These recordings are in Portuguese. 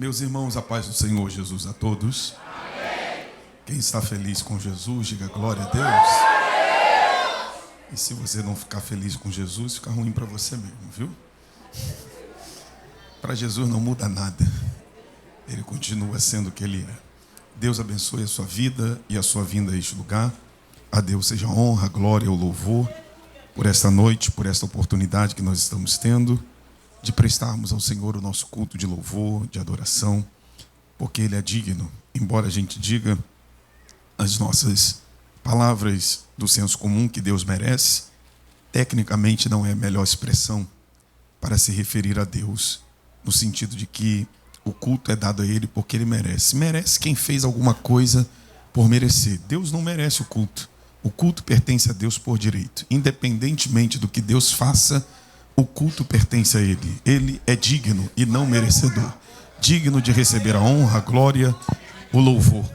Meus irmãos, a paz do Senhor Jesus a todos. Amém. Quem está feliz com Jesus, diga glória a Deus. E se você não ficar feliz com Jesus, fica ruim para você mesmo, viu? Para Jesus não muda nada. Ele continua sendo o que Ele é. Deus abençoe a sua vida e a sua vinda a este lugar. A Deus seja a honra, a glória e o louvor por esta noite, por esta oportunidade que nós estamos tendo de prestarmos ao Senhor o nosso culto de louvor, de adoração, porque Ele é digno. Embora a gente diga as nossas palavras do senso comum que Deus merece, tecnicamente não é a melhor expressão para se referir a Deus, no sentido de que o culto é dado a Ele porque Ele merece. Merece quem fez alguma coisa por merecer. Deus não merece o culto. O culto pertence a Deus por direito. Independentemente do que Deus faça, o culto pertence a Ele. Ele é digno e não merecedor. Digno de receber a honra, a glória, o louvor.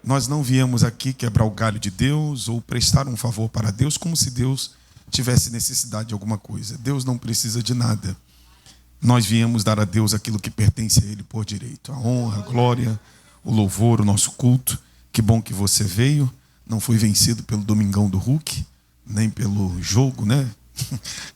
Nós não viemos aqui quebrar o galho de Deus ou prestar um favor para Deus como se Deus tivesse necessidade de alguma coisa. Deus não precisa de nada. Nós viemos dar a Deus aquilo que pertence a Ele por direito. A honra, a glória, o louvor, o nosso culto. Que bom que você veio. Não foi vencido pelo Domingão do Hulk, nem pelo jogo, né?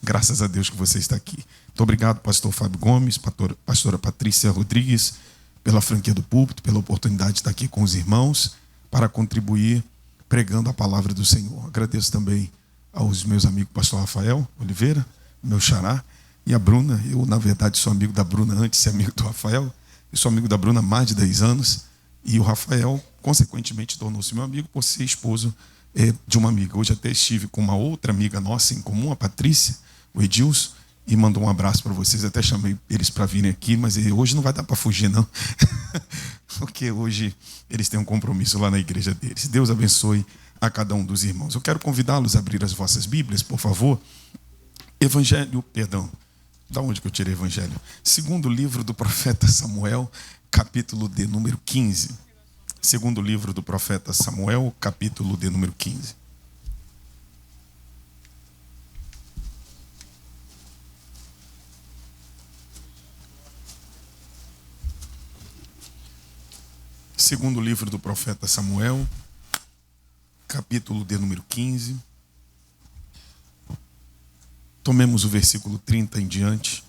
Graças a Deus que você está aqui. Muito obrigado, pastor Fábio Gomes, pastora Patrícia Rodrigues, pela franquia do púlpito, pela oportunidade de estar aqui com os irmãos para contribuir pregando a palavra do Senhor. Agradeço também aos meus amigos, pastor Rafael Oliveira, meu xará, e a Bruna. Eu, na verdade, sou amigo da Bruna antes de ser amigo do Rafael. Eu sou amigo da Bruna há mais de 10 anos e o Rafael, consequentemente, tornou-se meu amigo por ser esposo de uma amiga. Hoje até estive com uma outra amiga nossa em comum, a Patrícia, o Edilson, e mandou um abraço para vocês. Até chamei eles para virem aqui, mas hoje não vai dar para fugir, não. Porque hoje eles têm um compromisso lá na igreja deles. Deus abençoe a cada um dos irmãos. Eu quero convidá-los a abrir as vossas Bíblias, por favor. Da onde que eu tirei Evangelho? Segundo livro do profeta Samuel, capítulo de número 15. Segundo livro do profeta Samuel, capítulo de número 15. Segundo livro do profeta Samuel, capítulo de número 15. Tomemos o versículo 30 em diante.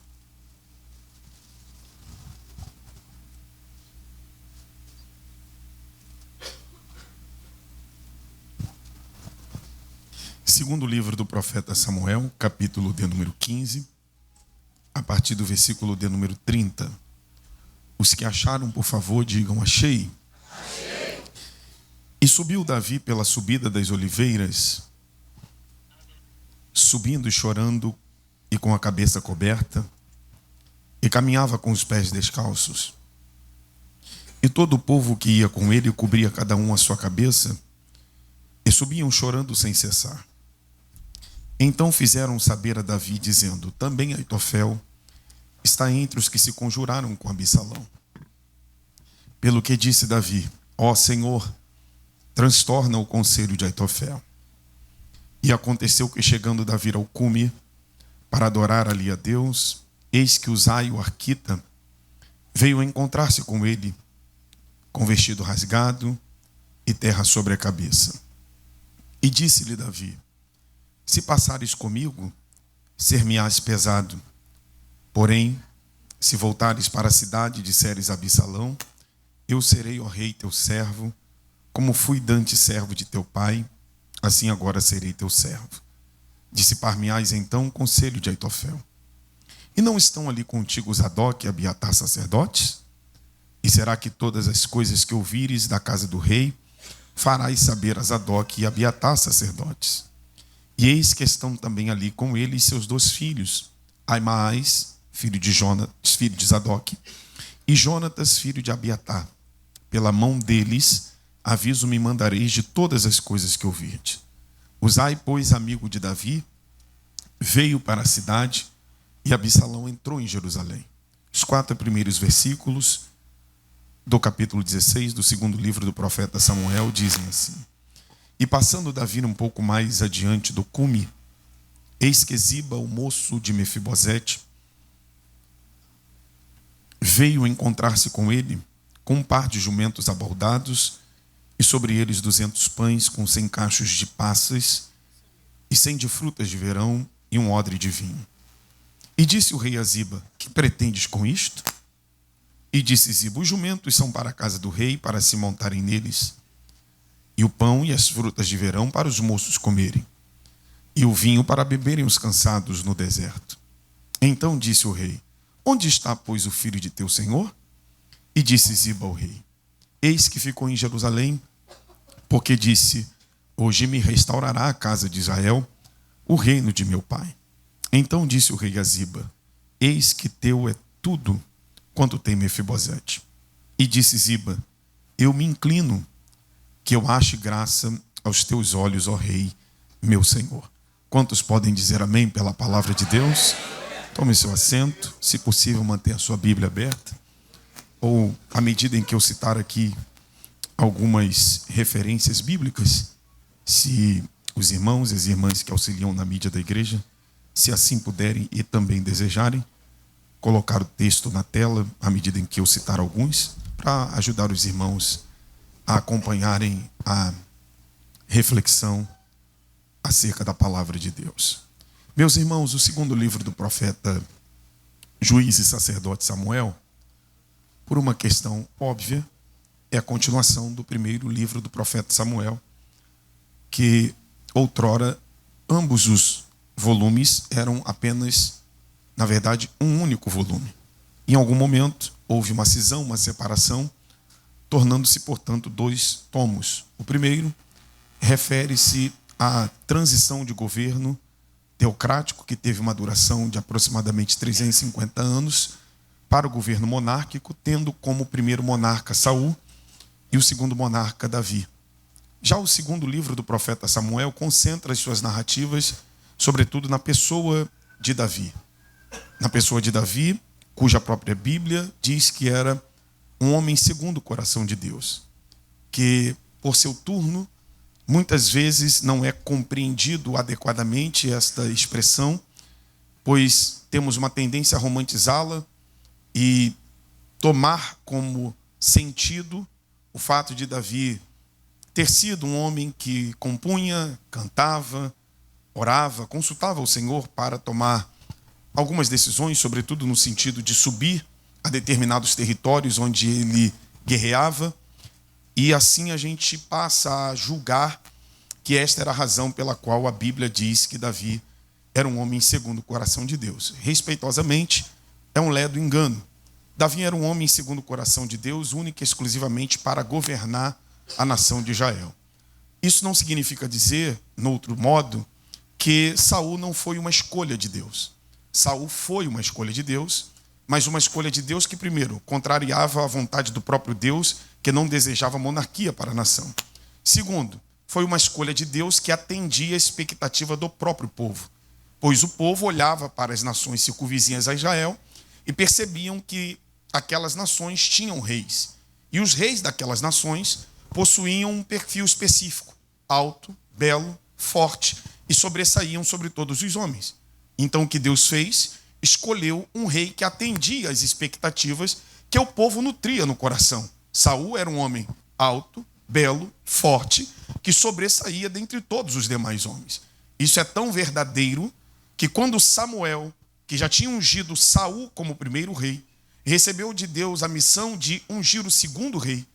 Segundo livro do profeta Samuel, capítulo de número 15, a partir do versículo de número 30. Os que acharam, por favor, digam: achei. Achei. E subiu Davi pela subida das oliveiras, subindo e chorando e com a cabeça coberta, e caminhava com os pés descalços. E todo o povo que ia com ele cobria cada um a sua cabeça, e subiam chorando sem cessar. Então fizeram saber a Davi, dizendo: também Aitofel está entre os que se conjuraram com Absalão. Pelo que disse Davi: ó Senhor, transtorna o conselho de Aitofel. E aconteceu que, chegando Davi ao cume, para adorar ali a Deus, eis que Uzai, o arquita, veio encontrar-se com ele, com vestido rasgado e terra sobre a cabeça. E disse-lhe Davi: se passares comigo, ser-me-ás pesado. Porém, se voltares para a cidade e disseres a Absalão: eu serei, ó rei, teu servo, como fui dantes servo de teu pai, assim agora serei teu servo. Dissipar-me-ás então o conselho de Aitofel. E não estão ali contigo Zadok e Abiatar sacerdotes? E será que todas as coisas que ouvires da casa do rei farás saber a Zadok e Abiatar sacerdotes? E eis que estão também ali com ele seus 2 filhos, Aimaas, filho de Zadok, e Jonatas, filho de Abiatar. Pela mão deles, aviso me mandareis de todas as coisas que ouvirdes. Uzai, pois, amigo de Davi, veio para a cidade, e Absalão entrou em Jerusalém. Os 4 primeiros versículos do capítulo 16 do segundo livro do profeta Samuel dizem assim: e passando Davi um pouco mais adiante do cume, eis que Ziba, o moço de Mefibosete, veio encontrar-se com ele, com um par de jumentos abordados, e sobre eles 200 pães com 100 cachos de passas, e 100 de frutas de verão, e um odre de vinho. E disse o rei a Ziba: que pretendes com isto? E disse Ziba: os jumentos são para a casa do rei, para se montarem neles, e o pão e as frutas de verão para os moços comerem, e o vinho para beberem os cansados no deserto. Então disse o rei: onde está, pois, o filho de teu senhor? E disse Ziba ao rei: eis que ficou em Jerusalém, porque disse: hoje me restaurará a casa de Israel, o reino de meu pai. Então disse o rei a Ziba: eis que teu é tudo quanto tem Mefibosete. E disse Ziba: eu me inclino, que eu ache graça aos teus olhos, ó rei, meu senhor. Quantos podem dizer amém pela palavra de Deus? Tome seu assento, se possível mantenha a sua Bíblia aberta, ou à medida em que eu citar aqui algumas referências bíblicas, se os irmãos e as irmãs que auxiliam na mídia da igreja, se assim puderem e também desejarem, colocar o texto na tela à medida em que eu citar alguns, para ajudar os irmãos a acompanharem a reflexão acerca da palavra de Deus. Meus irmãos, o segundo livro do profeta juiz e sacerdote Samuel, por uma questão óbvia, é a continuação do primeiro livro do profeta Samuel, que outrora ambos os volumes eram apenas, na verdade, um único volume. Em algum momento houve uma cisão, uma separação, tornando-se, portanto, 2 tomos. O primeiro refere-se à transição de governo teocrático, que teve uma duração de aproximadamente 350 anos, para o governo monárquico, tendo como primeiro monarca Saul e o segundo monarca Davi. Já o segundo livro do profeta Samuel concentra as suas narrativas, sobretudo na pessoa de Davi. Na pessoa de Davi, cuja própria Bíblia diz que era um homem segundo o coração de Deus, que, por seu turno, muitas vezes não é compreendido adequadamente esta expressão, pois temos uma tendência a romantizá-la e tomar como sentido o fato de Davi ter sido um homem que compunha, cantava, orava, consultava o Senhor para tomar algumas decisões, sobretudo no sentido de subir a determinados territórios onde ele guerreava. E assim a gente passa a julgar que esta era a razão pela qual a Bíblia diz que Davi era um homem segundo o coração de Deus. Respeitosamente, é um ledo engano. Davi era um homem segundo o coração de Deus, única e exclusivamente para governar a nação de Israel. Isso não significa dizer, no outro modo, que Saul não foi uma escolha de Deus. Saul foi uma escolha de Deus, mas uma escolha de Deus que, primeiro, contrariava a vontade do próprio Deus, que não desejava monarquia para a nação. Segundo, foi uma escolha de Deus que atendia a expectativa do próprio povo, pois o povo olhava para as nações circunvizinhas a Israel e percebiam que aquelas nações tinham reis. E os reis daquelas nações possuíam um perfil específico, alto, belo, forte, e sobressaíam sobre todos os homens. Então o que Deus fez? Escolheu um rei que atendia às expectativas que o povo nutria no coração. Saul era um homem alto, belo, forte, que sobressaía dentre todos os demais homens. Isso é tão verdadeiro que quando Samuel, que já tinha ungido Saul como primeiro rei, recebeu de Deus a missão de ungir o segundo rei,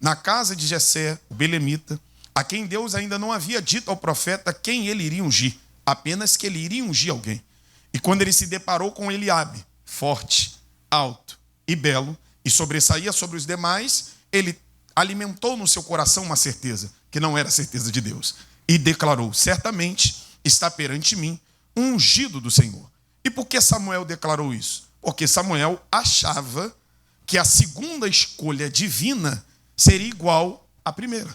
na casa de Jessé, o belemita, a quem Deus ainda não havia dito ao profeta quem ele iria ungir, apenas que ele iria ungir alguém. E quando ele se deparou com Eliabe, forte, alto e belo, e sobressaía sobre os demais, ele alimentou no seu coração uma certeza, que não era a certeza de Deus, e declarou: certamente está perante mim um ungido do Senhor. E por que Samuel declarou isso? Porque Samuel achava que a segunda escolha divina seria igual à primeira.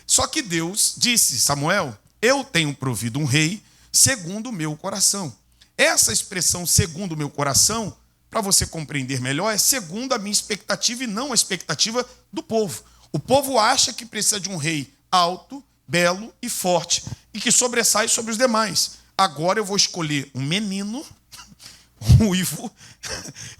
Só que Deus disse: Samuel, eu tenho provido um rei segundo o meu coração. Essa expressão segundo o meu coração, para você compreender melhor, é segundo a minha expectativa e não a expectativa do povo. O povo acha que precisa de um rei alto, belo e forte e que sobressai sobre os demais. Agora eu vou escolher um menino, ruivo,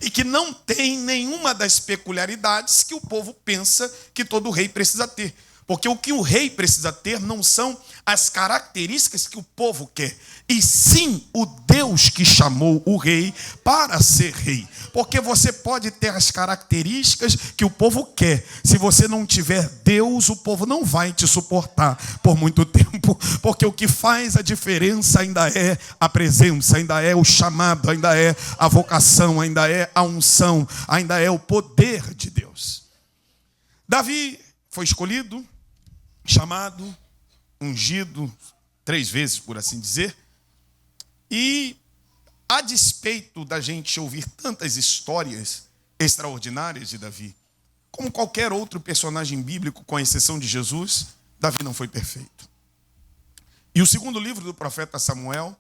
e que não tem nenhuma das peculiaridades que o povo pensa que todo rei precisa ter. Porque o que o rei precisa ter não são as características que o povo quer, e sim o Deus que chamou o rei para ser rei. Porque você pode ter as características que o povo quer. Se você não tiver Deus, o povo não vai te suportar por muito tempo. Porque o que faz a diferença ainda é a presença, ainda é o chamado, ainda é a vocação, ainda é a unção, ainda é o poder de Deus. Davi foi escolhido, chamado, ungido 3 vezes, por assim dizer. E, a despeito da gente ouvir tantas histórias extraordinárias de Davi, como qualquer outro personagem bíblico, com exceção de Jesus, Davi não foi perfeito. E o segundo livro do profeta Samuel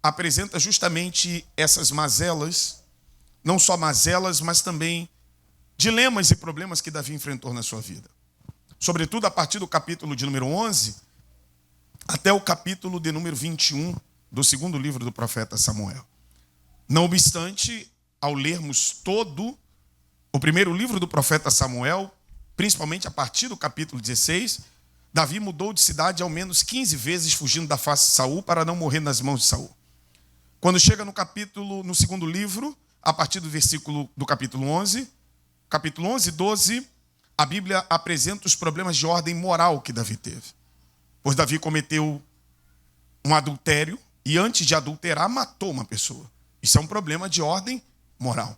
apresenta justamente essas mazelas, não só mazelas, mas também dilemas e problemas que Davi enfrentou na sua vida. Sobretudo a partir do capítulo de número 11 até o capítulo de número 21 do segundo livro do profeta Samuel. Não obstante, ao lermos todo o primeiro livro do profeta Samuel, principalmente a partir do capítulo 16, Davi mudou de cidade ao menos 15 vezes, fugindo da face de Saul para não morrer nas mãos de Saul. Quando chega no segundo livro, a partir do capítulo 11, capítulo 11 e 12, a Bíblia apresenta os problemas de ordem moral que Davi teve. Pois Davi cometeu um adultério e, antes de adulterar, matou uma pessoa. Isso é um problema de ordem moral.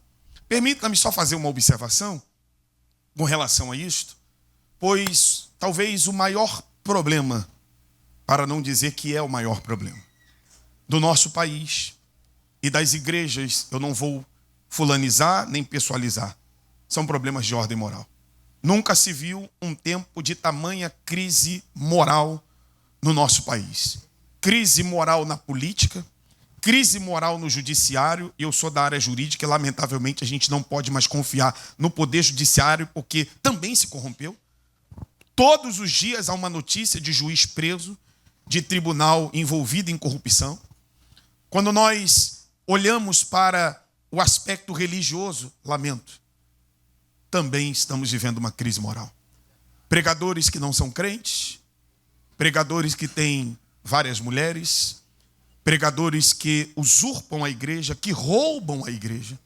Permita-me só fazer uma observação com relação a isto, pois talvez o maior problema, para não dizer que é o maior problema, do nosso país e das igrejas, eu não vou fulanizar nem pessoalizar, são problemas de ordem moral. Nunca se viu um tempo de tamanha crise moral no nosso país. Crise moral na política, crise moral no judiciário. Eu sou da área jurídica e, lamentavelmente, a gente não pode mais confiar no poder judiciário porque também se corrompeu. Todos os dias há uma notícia de juiz preso, de tribunal envolvido em corrupção. Quando nós olhamos para o aspecto religioso, lamento, também estamos vivendo uma crise moral. Pregadores que não são crentes, pregadores que têm várias mulheres, pregadores que usurpam a igreja, que roubam a igreja,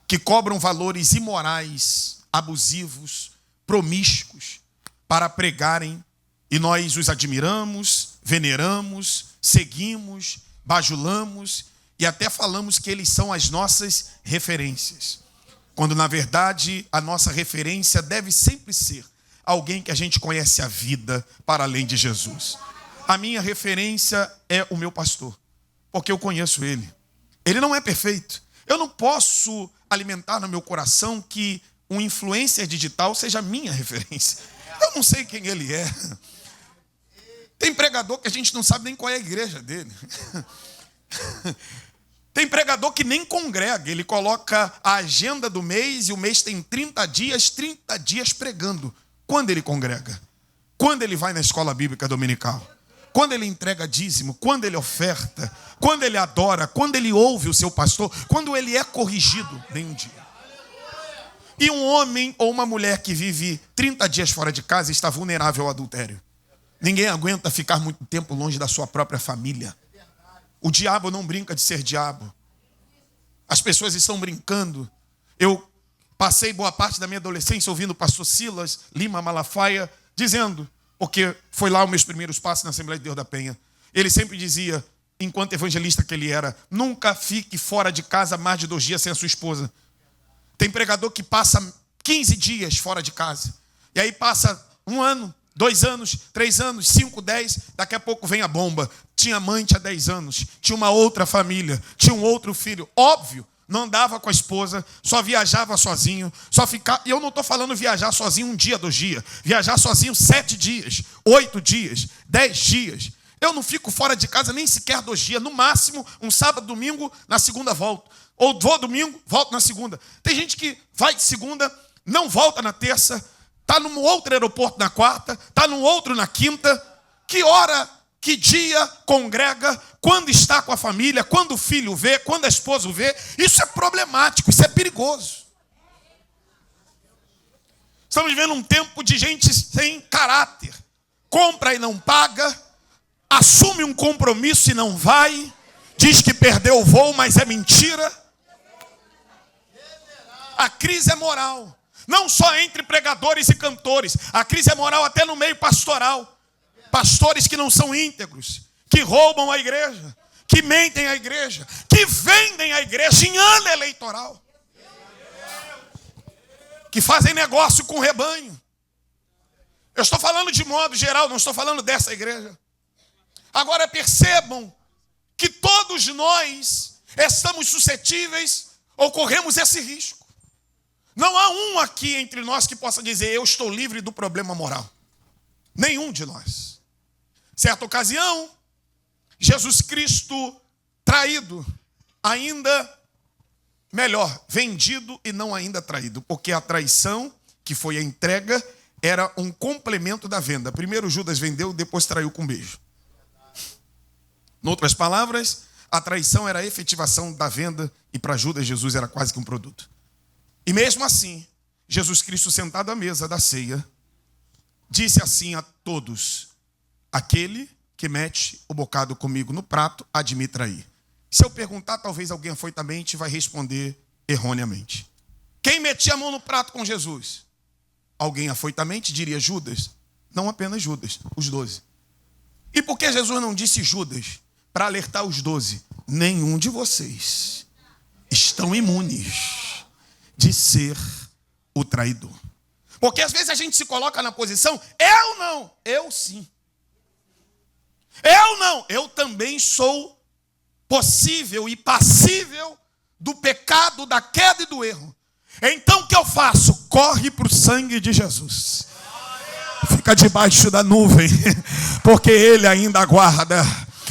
que cobram valores imorais, abusivos, promíscuos, para pregarem, e nós os admiramos, veneramos, seguimos, bajulamos e até falamos que eles são as nossas referências. Quando, na verdade, a nossa referência deve sempre ser alguém que a gente conhece a vida para além de Jesus. A minha referência é o meu pastor, porque eu conheço ele. Ele não é perfeito. Eu não posso alimentar no meu coração que um influencer digital seja a minha referência. Eu não sei quem ele é. Tem pregador que a gente não sabe nem qual é a igreja dele. Tem pregador que nem congrega, ele coloca a agenda do mês e o mês tem 30 dias pregando. Quando ele congrega? Quando ele vai na escola bíblica dominical? Quando ele entrega dízimo? Quando ele oferta? Quando ele adora? Quando ele ouve o seu pastor? Quando ele é corrigido? Nem um dia. E um homem ou uma mulher que vive 30 dias fora de casa está vulnerável ao adultério. Ninguém aguenta ficar muito tempo longe da sua própria família. O diabo não brinca de ser diabo. As pessoas estão brincando. Eu passei boa parte da minha adolescência ouvindo o pastor Silas Lima Malafaia dizendo, porque foi lá os meus primeiros passos na Assembleia de Deus da Penha. Ele sempre dizia, enquanto evangelista que ele era, nunca fique fora de casa mais de 2 dias sem a sua esposa. Tem pregador que passa 15 dias fora de casa. E aí passa 1 ano, 2 anos, 3 anos, 5, 10, daqui a pouco vem a bomba. Tinha mãe, tinha 10 anos, tinha uma outra família, tinha um outro filho. Óbvio, não andava com a esposa, só viajava sozinho, só ficava. E eu não estou falando viajar sozinho 1 dia, 2 dias. Viajar sozinho 7 dias, 8 dias, 10 dias. Eu não fico fora de casa nem sequer 2 dias. No máximo, um sábado, domingo, na segunda volto. Ou vou domingo, volto na segunda. Tem gente que vai de segunda, não volta na terça, está num outro aeroporto na quarta, está num outro na quinta. Que que dia congrega, quando está com a família, quando o filho vê, quando a esposa o vê. Isso é problemático, isso é perigoso. Estamos vivendo um tempo de gente sem caráter. Compra e não paga, assume um compromisso e não vai, diz que perdeu o voo, mas é mentira. A crise é moral. Não só entre pregadores e cantores. A crise é moral até no meio pastoral. Pastores que não são íntegros, que roubam a igreja, que mentem a igreja, que vendem a igreja em ano eleitoral, que fazem negócio com o rebanho. Eu estou falando de modo geral, não estou falando dessa igreja. Agora percebam que todos nós estamos suscetíveis ou corremos esse risco. Não há um aqui entre nós que possa dizer: eu estou livre do problema moral. Nenhum de nós. Certa ocasião, Jesus Cristo traído, ainda melhor, vendido e não ainda traído, porque a traição, que foi a entrega, era um complemento da venda. Primeiro Judas vendeu, depois traiu com um beijo. Em outras palavras, a traição era a efetivação da venda e para Judas Jesus era quase que um produto. E mesmo assim, Jesus Cristo sentado à mesa da ceia, disse assim a todos: aquele que mete o bocado comigo no prato, há de me trair. Se eu perguntar, talvez alguém afoitamente vai responder erroneamente. Quem metia a mão no prato com Jesus? Alguém afoitamente diria Judas. Não apenas Judas, os 12. E por que Jesus não disse Judas? Para alertar os 12. Nenhum de vocês estão imunes de ser o traidor. Porque às vezes a gente se coloca na posição: eu não, eu sim. Eu não, eu também sou possível e passível do pecado, da queda e do erro. Então o que eu faço? Corre para o sangue de Jesus. Fica debaixo da nuvem, porque Ele ainda aguarda.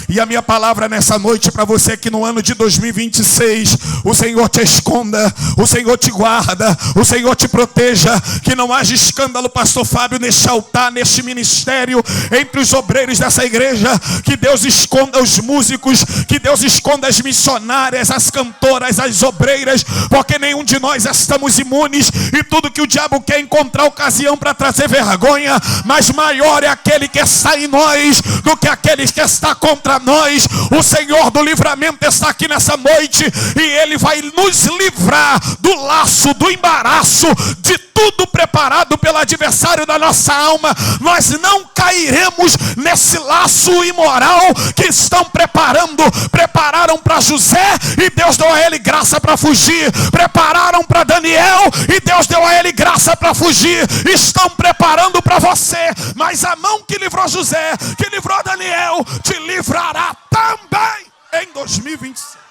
E a minha palavra nessa noite para você é que no ano de 2026 o Senhor te esconda, o Senhor te guarda, o Senhor te proteja, que não haja escândalo, pastor Fábio, neste altar, neste ministério, entre os obreiros dessa igreja. Que Deus esconda os músicos, que Deus esconda as missionárias, as cantoras, as obreiras, porque nenhum de nós estamos imunes, e tudo que o diabo quer encontrar ocasião para trazer vergonha, mas maior é aquele que está em nós do que aquele que está contra nós. O Senhor do livramento está aqui nessa noite e Ele vai nos livrar do laço, do embaraço, de tudo preparado pelo adversário da nossa alma. Nós não cairemos nesse laço imoral que estão prepararam para José e Deus deu a ele graça para fugir. Prepararam para Daniel e Deus deu a ele graça para fugir. Estão preparando para você, mas a mão que livrou José, que livrou Daniel, te livrará também em 2026.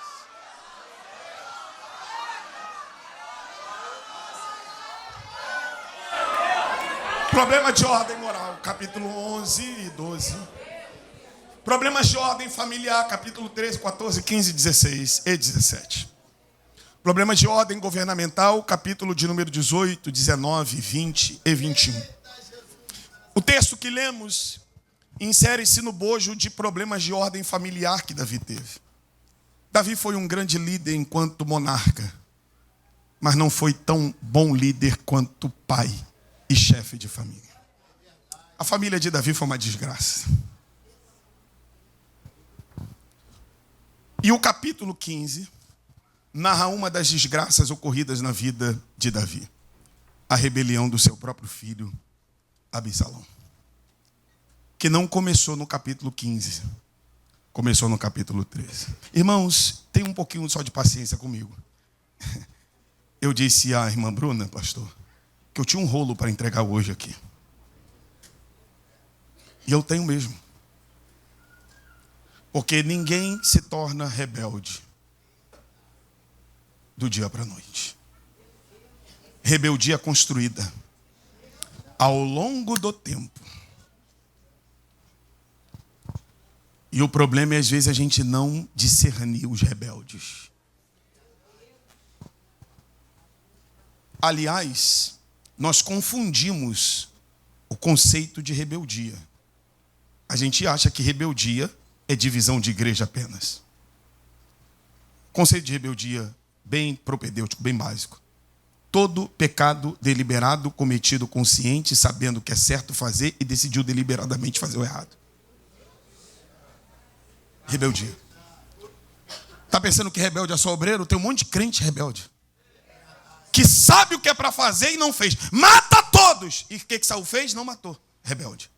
Problema de ordem moral, capítulo 11 e 12. Problemas de ordem familiar, capítulo 13, 14, 15, 16 e 17. Problemas de ordem governamental, capítulo de número 18, 19, 20 e 21. O texto que lemos insere-se no bojo de problemas de ordem familiar que Davi teve. Davi foi um grande líder enquanto monarca, mas não foi tão bom líder quanto pai e chefe de família. A família de Davi foi uma desgraça. E o capítulo 15 narra uma das desgraças ocorridas na vida de Davi: a rebelião do seu próprio filho, Absalão. Que não começou no capítulo 15, começou no capítulo 13. Irmãos, tem um pouquinho só de paciência comigo. Eu disse à irmã Bruna, pastor, que eu tinha um rolo para entregar hoje aqui. E eu tenho mesmo. Porque ninguém se torna rebelde do dia para a noite. Rebeldia construída ao longo do tempo. E o problema é, às vezes, a gente não discernir os rebeldes. Aliás, nós confundimos o conceito de rebeldia. A gente acha que rebeldia é divisão de igreja apenas. Conceito de rebeldia bem propedêutico, bem básico. Todo pecado deliberado, cometido consciente, sabendo que é certo fazer e decidiu deliberadamente fazer o errado. Rebeldia. Está pensando que rebelde é só obreiro? Tem um monte de crente rebelde. Que sabe o que é para fazer e não fez. Mata todos! E o que Saul fez? Não matou. Rebelde.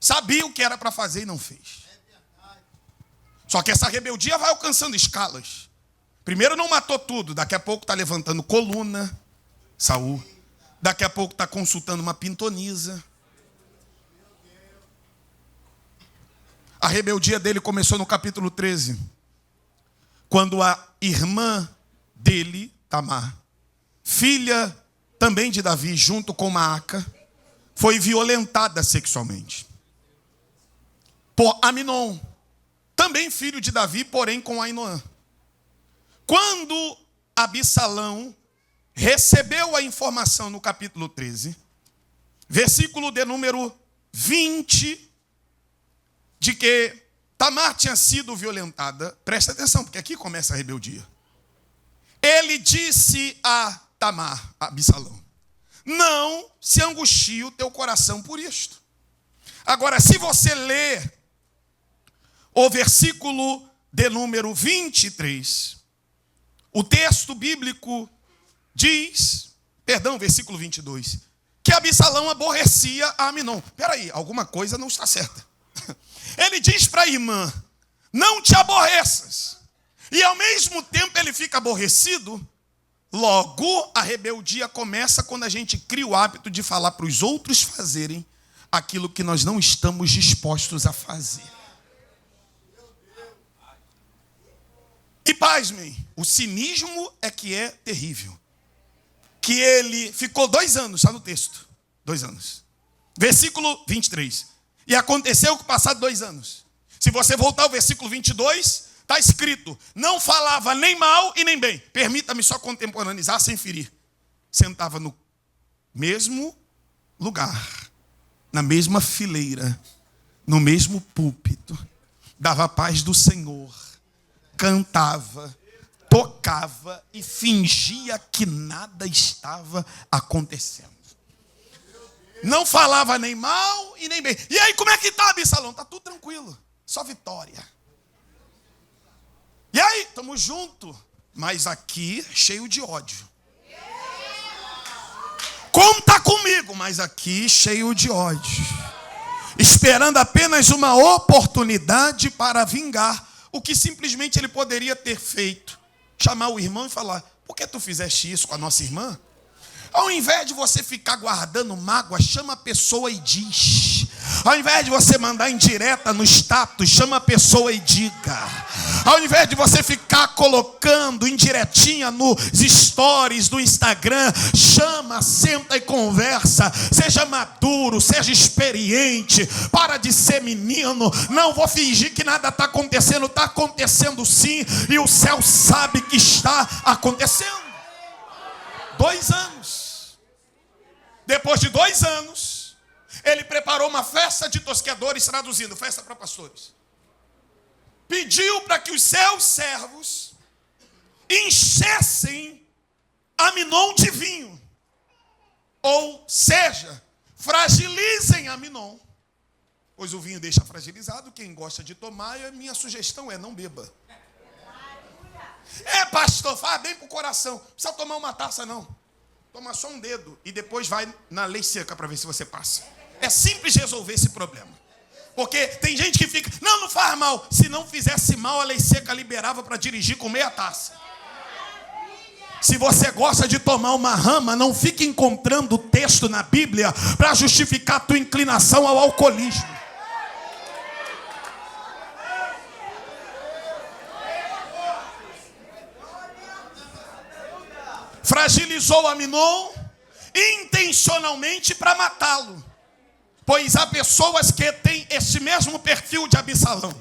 Sabia o que era para fazer e não fez. Só que essa rebeldia vai alcançando escalas. Primeiro não matou tudo. Daqui a pouco está levantando coluna. Saul. Daqui a pouco está consultando uma pintonisa. A rebeldia dele começou no capítulo 13. Quando a irmã dele, Tamar, filha também de Davi, junto com Maaca, foi violentada sexualmente por Aminon, também filho de Davi, porém com Ainoã. Quando Absalão recebeu a informação no capítulo 13, versículo de número 20, de que Tamar tinha sido violentada, presta atenção, porque aqui começa a rebeldia. Ele disse a Tamar, a Absalão, não se angustie o teu coração por isto. Agora, se você ler o versículo de número 23, o texto bíblico diz, versículo 22, que Absalão aborrecia a Aminon. Peraí, alguma coisa não está certa. Ele diz para a irmã, não te aborreças. E ao mesmo tempo ele fica aborrecido. Logo, a rebeldia começa quando a gente cria o hábito de falar para os outros fazerem aquilo que nós não estamos dispostos a fazer. E pasmem, o cinismo é que é terrível. Que ele ficou 2 anos, está no texto. 2 anos. Versículo 23. E aconteceu que passaram 2 anos. Se você voltar ao versículo 22, está escrito, não falava nem mal e nem bem. Permita-me só contemporaneizar sem ferir. Sentava no mesmo lugar, na mesma fileira, no mesmo púlpito, dava a paz do Senhor, cantava, tocava e fingia que nada estava acontecendo. Não falava nem mal e nem bem. E aí, como é que está, Absalão? Está tudo tranquilo, só vitória. E aí, estamos juntos, mas aqui cheio de ódio. Conta comigo, mas aqui cheio de ódio. Esperando apenas uma oportunidade para vingar o que simplesmente ele poderia ter feito. Chamar o irmão e falar, por que tu fizeste isso com a nossa irmã? Ao invés de você ficar guardando mágoa, chama a pessoa e diz. Ao invés de você mandar indireta no status, chama a pessoa e diga. Ao invés de você ficar colocando indiretinha nos stories do Instagram, chama, senta e conversa. Seja maduro, seja experiente. Para de ser menino. Não vou fingir que nada está acontecendo. Está acontecendo sim. E o céu sabe que está acontecendo. 2 anos. Depois de 2 anos, ele preparou uma festa de tosqueadores, traduzindo, festa para pastores. Pediu para que os seus servos enchessem Aminon de vinho. Ou seja, fragilizem Aminon. Pois o vinho deixa fragilizado, quem gosta de tomar, a minha sugestão é não beba. Pastor, faz bem para o coração. Não precisa tomar uma taça, não. Toma só um dedo e depois vai na lei seca para ver se você passa. É simples resolver esse problema. Porque tem gente que fica, não faz mal. Se não fizesse mal, a lei seca liberava para dirigir com meia taça. Se você gosta de tomar uma rama, não fique encontrando texto na Bíblia para justificar a tua inclinação ao alcoolismo. Fragilizou Aminon intencionalmente para matá-lo. Pois há pessoas que têm esse mesmo perfil de Absalão.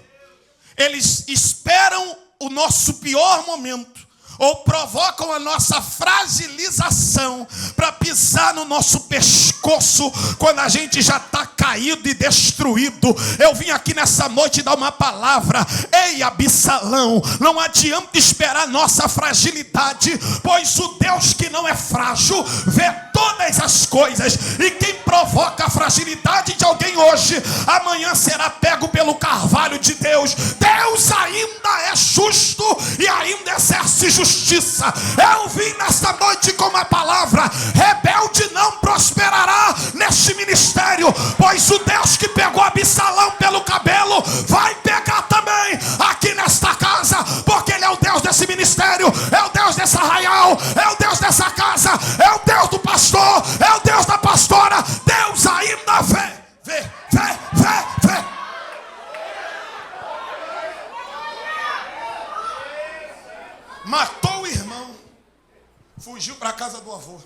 Eles esperam o nosso pior momento, ou provocam a nossa fragilização para pisar no nosso pescoço quando a gente já está caído e destruído. Eu vim aqui nessa noite dar uma palavra. Ei, Absalão, não adianta esperar nossa fragilidade, pois o Deus que não é frágil vê todas as coisas, e quem provoca a fragilidade de alguém hoje, amanhã será pego pelo carvalho de Deus. Deus ainda é justo e ainda exerce justiça. Eu vim nesta noite com uma palavra: rebelde não prosperará neste ministério, pois o Deus que pegou Absalão pelo cabelo vai pegar também aqui nesta casa, porque Ele é o Deus desse ministério, é o Deus dessa arraial, é o Deus dessa casa, é o Deus do pastor, é o Deus da pastora. Deus ainda vê. Matou o irmão, fugiu para a casa do avô.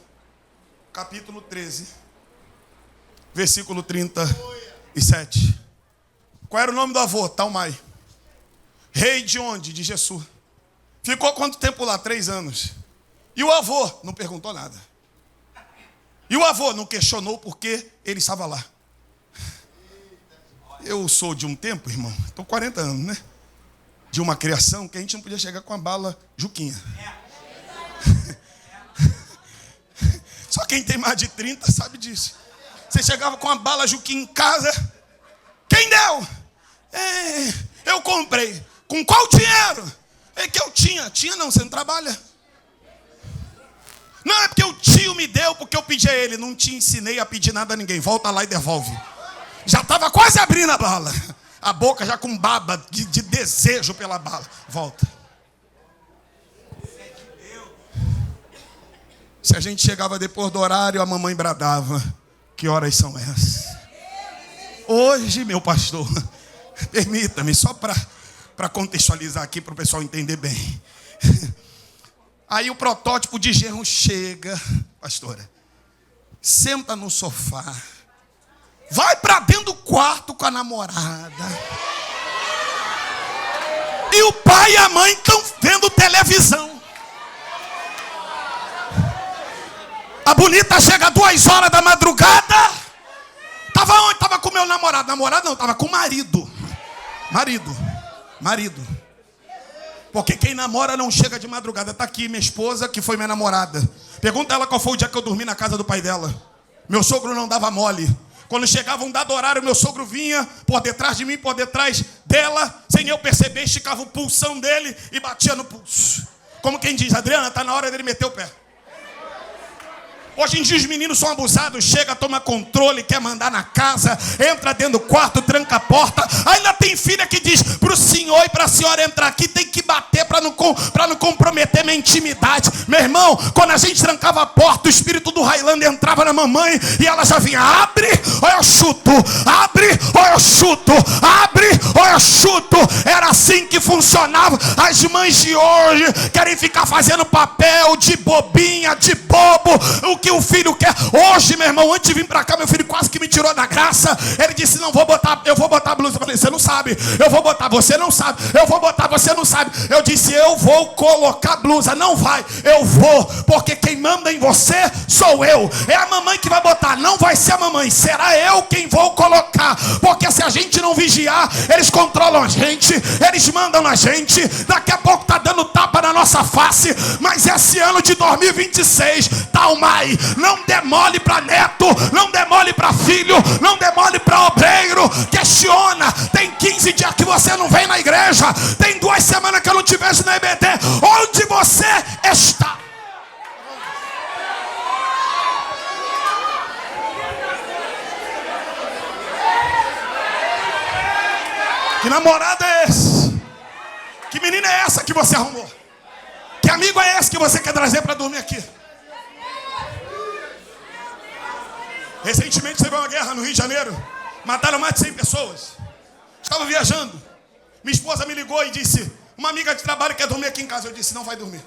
Capítulo 13, versículo 37. Qual era o nome do avô? Talmai. Rei de onde? De Gesur. Ficou quanto tempo lá? 3 anos. E o avô não perguntou nada. E o avô não questionou porque ele estava lá. Eu sou de um tempo, irmão, estou 40 anos, né? De uma criação que a gente não podia chegar com a bala Juquinha. Só quem tem mais de 30 sabe disso. Você chegava com a bala Juquinha em casa. Quem deu? Eu comprei. Com qual dinheiro? É que eu tinha. Tinha não, você não trabalha. Não, é porque o tio me deu, porque eu pedi a ele. Não te ensinei a pedir nada a ninguém. Volta lá e devolve. Já estava quase abrindo a bala. A boca já com baba de desejo pela bala. Volta. Se a gente chegava depois do horário, a mamãe bradava: que horas são essas? Hoje, meu pastor, permita-me, só para contextualizar aqui, para o pessoal entender bem. Aí o protótipo de genro chega, pastora, senta no sofá, vai para dentro do quarto com a namorada, e o pai e a mãe estão vendo televisão. A bonita chega 2 horas da madrugada. Estava onde? Estava com meu namorado. Namorado não, estava com o marido. Marido. Porque quem namora não chega de madrugada. Está aqui minha esposa, que foi minha namorada. Pergunta ela qual foi o dia que eu dormi na casa do pai dela. Meu sogro não dava mole. Quando chegava um dado horário, meu sogro vinha por detrás de mim, por detrás dela, sem eu perceber, esticava o pulsão dele e batia no pulso. Como quem diz: Adriana, está na hora dele meter o pé. Hoje em dia os meninos são abusados. Chega, toma controle, quer mandar na casa, entra dentro do quarto, tranca a porta. Ainda tem filha que diz pro senhor e pra senhora entrar aqui, tem que bater para não comprometer minha intimidade. Meu irmão, quando a gente trancava a porta, o espírito do Highlander entrava na mamãe e ela já vinha: abre ou eu chuto, abre ou eu chuto, abre ou eu chuto. Era assim que funcionava. As mães de hoje querem ficar fazendo papel de bobinha, de bobo. O que o filho quer. Hoje, meu irmão, antes de vir para cá, meu filho quase que me tirou da graça. Ele disse: não vou botar, eu vou botar a blusa. Eu falei: você não sabe. Eu vou botar, você não sabe. Eu vou botar, você não sabe. Eu disse: eu vou colocar a blusa. Não vai, eu vou, porque quem manda em você sou eu. É a mamãe que vai botar, não vai ser a mamãe, será eu quem vou colocar. Porque se a gente não vigiar, eles controlam a gente, eles mandam na gente. Daqui a pouco tá dando tapa na nossa face. Mas esse ano de 2026, Talmai, não demole para neto, não demole para filho, não demole para obreiro. Questiona. Tem 15 dias que você não vem na igreja, tem 2 semanas que eu não te vejo na EBD. Onde você está? Que namorado é esse? Que menina é essa que você arrumou? Que amigo é esse que você quer trazer para dormir aqui? Recentemente teve uma guerra no Rio de Janeiro. Mataram mais de 100 pessoas. Estava viajando. Minha esposa me ligou e disse: uma amiga de trabalho quer dormir aqui em casa. Eu disse: não vai dormir.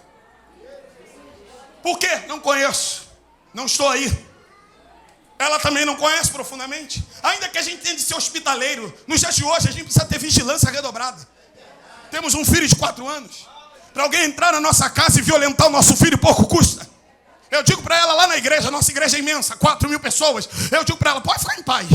Por quê? Não conheço. Não estou aí. Ela também não conhece profundamente. Ainda que a gente tenha de ser hospitaleiro, nos dias de hoje a gente precisa ter vigilância redobrada. Temos um filho de 4 anos. Para alguém entrar na nossa casa e violentar o nosso filho, pouco custa. Eu digo para ela lá na igreja, nossa igreja é imensa, 4.000 pessoas. Eu digo para ela: pode ficar em paz.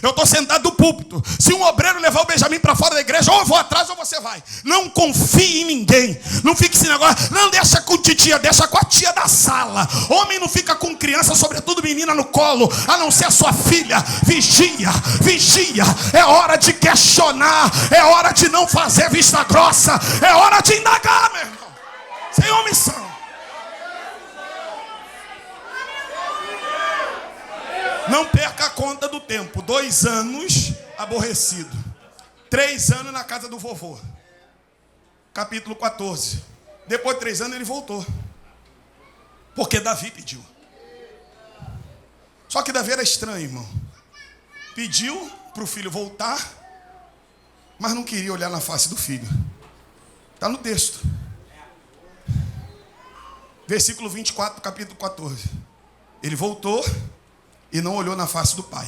Eu estou sentado no púlpito. Se um obreiro levar o Benjamin para fora da igreja, ou eu vou atrás ou você vai. Não confie em ninguém. Não fique esse negócio. Não, deixa com titia, deixa com a tia da sala. Homem não fica com criança, sobretudo menina, no colo, a não ser a sua filha. Vigia, vigia. É hora de questionar. É hora de não fazer vista grossa. É hora de indagar, meu irmão. Sem omissão. Não perca a conta do tempo. 2 anos aborrecido. 3 anos na casa do vovô. Capítulo 14. Depois de 3 anos ele voltou. Porque Davi pediu. Só que Davi era estranho, irmão. Pediu para o filho voltar, mas não queria olhar na face do filho. Está no texto. Versículo 24 do capítulo 14. Ele voltou e não olhou na face do pai.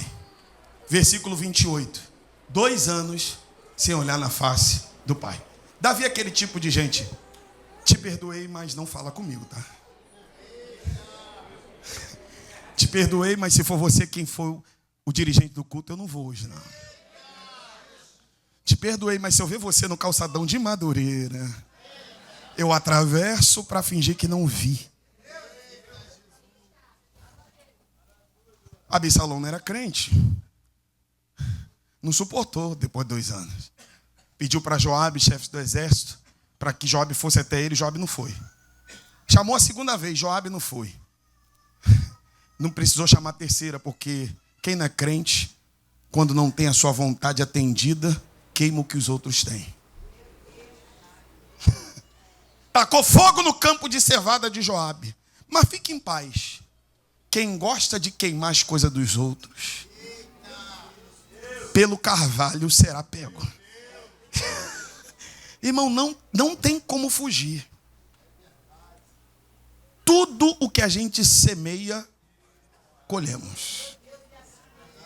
Versículo 28. 2 anos sem olhar na face do pai. Davi é aquele tipo de gente. Te perdoei, mas não fala comigo, tá? Te perdoei, mas se for você quem for o dirigente do culto, eu não vou hoje, não. Te perdoei, mas se eu ver você no calçadão de Madureira, eu atravesso para fingir que não vi. Absalão não era crente. Não suportou depois de 2 anos. Pediu para Joabe, chefe do exército, para que Joabe fosse até ele. Joabe não foi. Chamou a 2ª vez, Joabe não foi. Não precisou chamar a 3ª, porque quem não é crente, quando não tem a sua vontade atendida, queima o que os outros têm. Tacou fogo no campo de cevada de Joabe. Mas fique em paz. Quem gosta de queimar as coisas dos outros, pelo carvalho será pego. Irmão, não tem como fugir. Tudo o que a gente semeia, colhemos.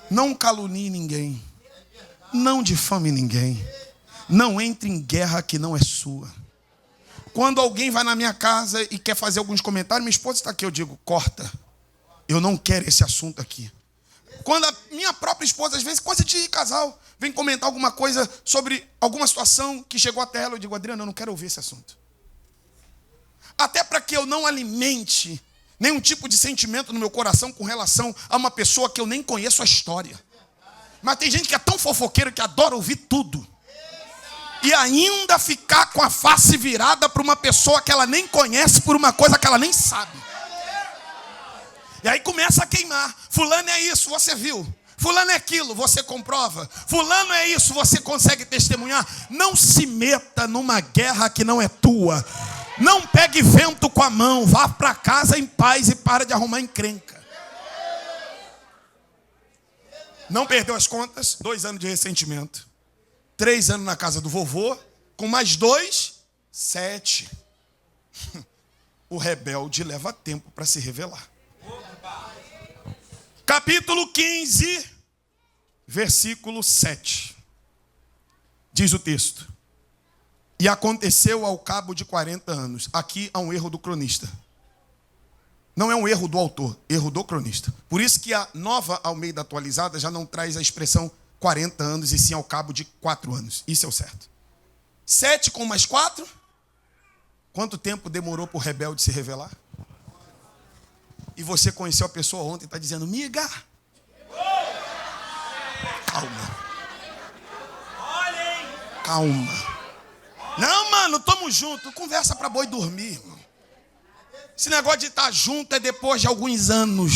Não calunie ninguém. Não difame ninguém. Não entre em guerra que não é sua. Quando alguém vai na minha casa e quer fazer alguns comentários, minha esposa está aqui, eu digo, corta. Eu não quero esse assunto aqui. Quando a minha própria esposa, às vezes, coisa de casal, vem comentar alguma coisa sobre alguma situação que chegou até ela, eu digo, Adriana, eu não quero ouvir esse assunto. Até para que eu não alimente nenhum tipo de sentimento no meu coração com relação a uma pessoa que eu nem conheço a história. Mas tem gente que é tão fofoqueira que adora ouvir tudo. E ainda ficar com a face virada para uma pessoa que ela nem conhece por uma coisa que ela nem sabe. E aí começa a queimar. Fulano é isso, você viu. Fulano é aquilo, você comprova. Fulano é isso, você consegue testemunhar. Não se meta numa guerra que não é tua. Não pegue vento com a mão. Vá para casa em paz e para de arrumar encrenca. Não perdeu as contas, 2 anos de ressentimento. 3 anos na casa do vovô, com mais 2, 7. O rebelde leva tempo para se revelar. Capítulo 15, versículo 7. Diz o texto. E aconteceu ao cabo de 40 anos. Aqui há um erro do cronista. Não é um erro do autor, erro do cronista. Por isso que a Nova Almeida atualizada já não traz a expressão 40 anos, e sim ao cabo de 4 anos. Isso é o certo. 7 com mais 4. Quanto tempo demorou para o rebelde se revelar? E você conheceu a pessoa ontem e está dizendo, miga. Calma. Calma. Não, mano, tamo junto. Conversa para boi dormir, irmão. Esse negócio de estar junto é depois de alguns anos.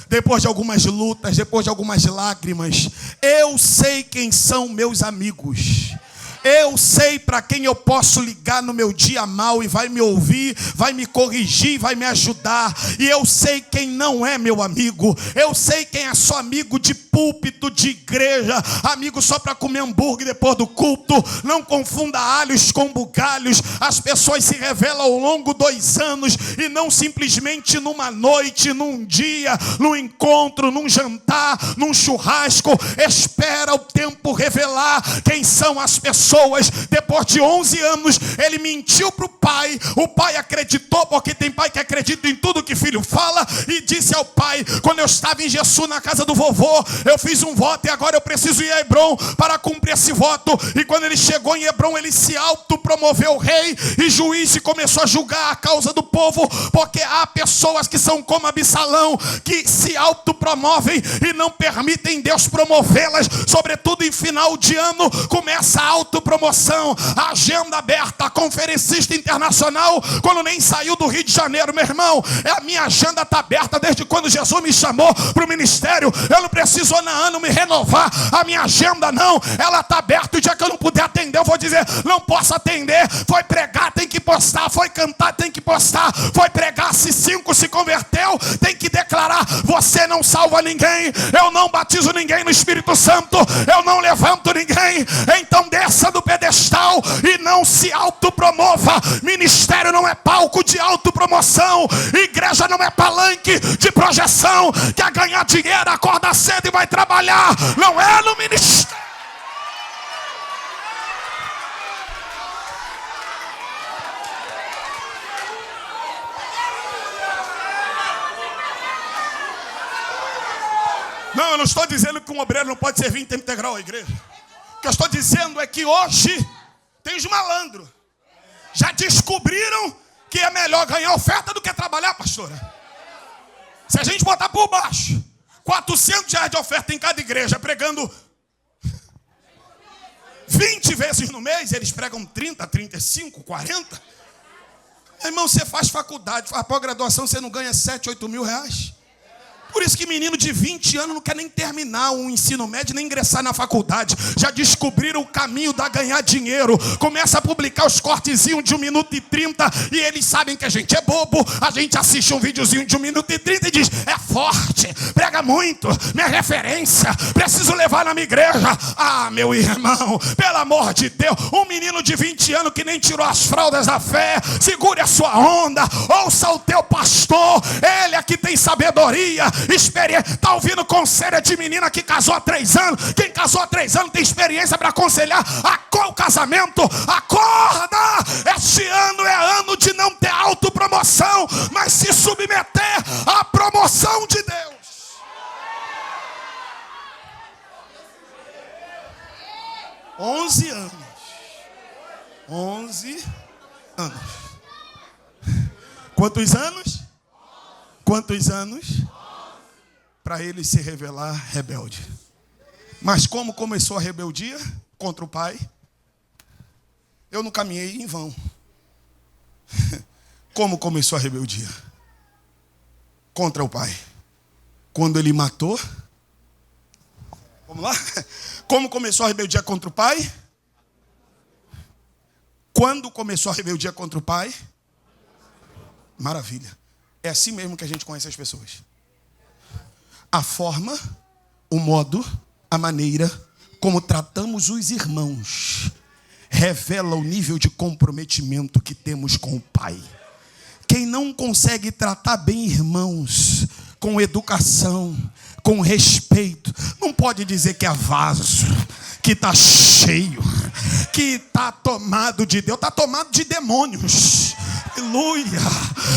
Depois de algumas lutas, depois de algumas lágrimas. Eu sei quem são meus amigos. Eu sei para quem eu posso ligar no meu dia mal e vai me ouvir, vai me corrigir, vai me ajudar. E eu sei quem não é meu amigo. Eu sei quem é só amigo de púlpito, de igreja, amigo só para comer hambúrguer depois do culto. Não confunda alhos com bugalhos. As pessoas se revelam ao longo 2 anos e não simplesmente numa noite, num dia, num encontro, num jantar, num churrasco. Espera o tempo revelar quem são as pessoas pessoas. Depois de 11 anos, ele mentiu para o pai. O pai acreditou, porque tem pai que acredita em tudo que filho fala, e disse ao pai: quando eu estava em Gessu, na casa do vovô, eu fiz um voto e agora eu preciso ir a Hebrom para cumprir esse voto. E quando ele chegou em Hebrom, ele se autopromoveu rei e juiz e começou a julgar a causa do povo, porque há pessoas que são como Absalão, que se autopromovem e não permitem Deus promovê-las. Sobretudo em final de ano, começa a autopromoção, a agenda aberta, a conferencista internacional, quando nem saiu do Rio de Janeiro, meu irmão, a minha agenda está aberta desde quando Jesus me chamou para o ministério. Eu não preciso ano a ano me renovar a minha agenda, não, ela está aberta. O dia que eu não puder atender, eu vou dizer: não posso atender. Foi pregar, tem que postar. Foi cantar, tem que postar. Foi pregar, se 5 se converteu, tem que declarar: você não salva ninguém, eu não batizo ninguém no Espírito Santo, eu não levanto ninguém. Então desça do pedestal e não se autopromova. Ministério não é palco de autopromoção, igreja não é palanque de projeção. Quer ganhar dinheiro, acorda cedo e vai trabalhar, não é no ministério. Não, eu não estou dizendo que um obreiro não pode servir em tempo integral à igreja. O que eu estou dizendo é que hoje tem os malandros. Já descobriram que é melhor ganhar oferta do que trabalhar, pastora. Se a gente botar por baixo R$400 de oferta em cada igreja, pregando 20 vezes no mês, eles pregam 30, 35, 40. Irmão, você faz faculdade, faz pós-graduação, você não ganha 7, 8 mil reais. Por isso que menino de 20 anos não quer nem terminar o ensino médio, nem ingressar na faculdade. Já descobriram o caminho da ganhar dinheiro. Começa a publicar os cortezinhos de 1 minuto e 30. E eles sabem que a gente é bobo. A gente assiste um videozinho de 1 minuto e 30 e diz: é forte, prega muito, minha referência, preciso levar na minha igreja. Ah, meu irmão, pelo amor de Deus, um menino de 20 anos que nem tirou as fraldas da fé, segure a sua onda, ouça o teu pastor. Ele é que tem sabedoria, experiência. Está ouvindo conselho de menina que casou há 3 anos? Quem casou há 3 anos tem experiência para aconselhar o casamento. Acorda! Este ano é ano de não ter autopromoção, mas se submeter à promoção de Deus. Onze anos. Quantos anos? Quantos anos? Para ele se revelar rebelde. Mas como começou a rebeldia contra o pai? Eu não caminhei em vão. Como começou a rebeldia contra o pai? Quando ele matou. Vamos lá? Como começou a rebeldia contra o pai? Quando começou a rebeldia contra o pai? Maravilha. É assim mesmo que a gente conhece as pessoas. A forma, o modo, a maneira como tratamos os irmãos revela o nível de comprometimento que temos com o Pai. Quem não consegue tratar bem irmãos com educação, com respeito, não pode dizer que é vaso, que está cheio, que está tomado de Deus, está tomado de demônios. Aleluia.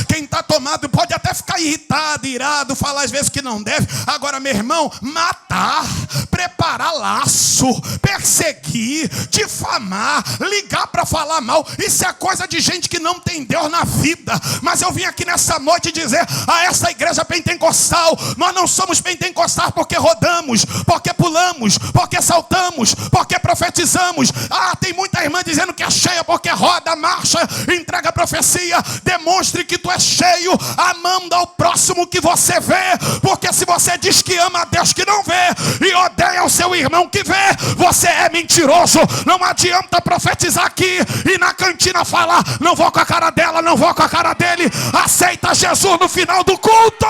Quem está tomado pode até ficar irritado, irado, falar às vezes que não deve. Agora, meu irmão, matar, preparar laço, perseguir, difamar, ligar para falar mal, isso é coisa de gente que não tem Deus na vida. Mas eu vim aqui nessa noite dizer a essa igreja pentecostal: nós não somos pentecostais porque rodamos, porque pulamos, porque saltamos, porque profetizamos. Ah, tem muita irmã dizendo que é cheia porque roda, marcha, entrega profecia. Demonstre que tu é cheio, amando ao próximo que você vê. Porque se você diz que ama a Deus que não vê e odeia o seu irmão que vê, você é mentiroso. Não adianta profetizar aqui e na cantina falar: não vou com a cara dela, não vou com a cara dele. Aceita Jesus no final do culto.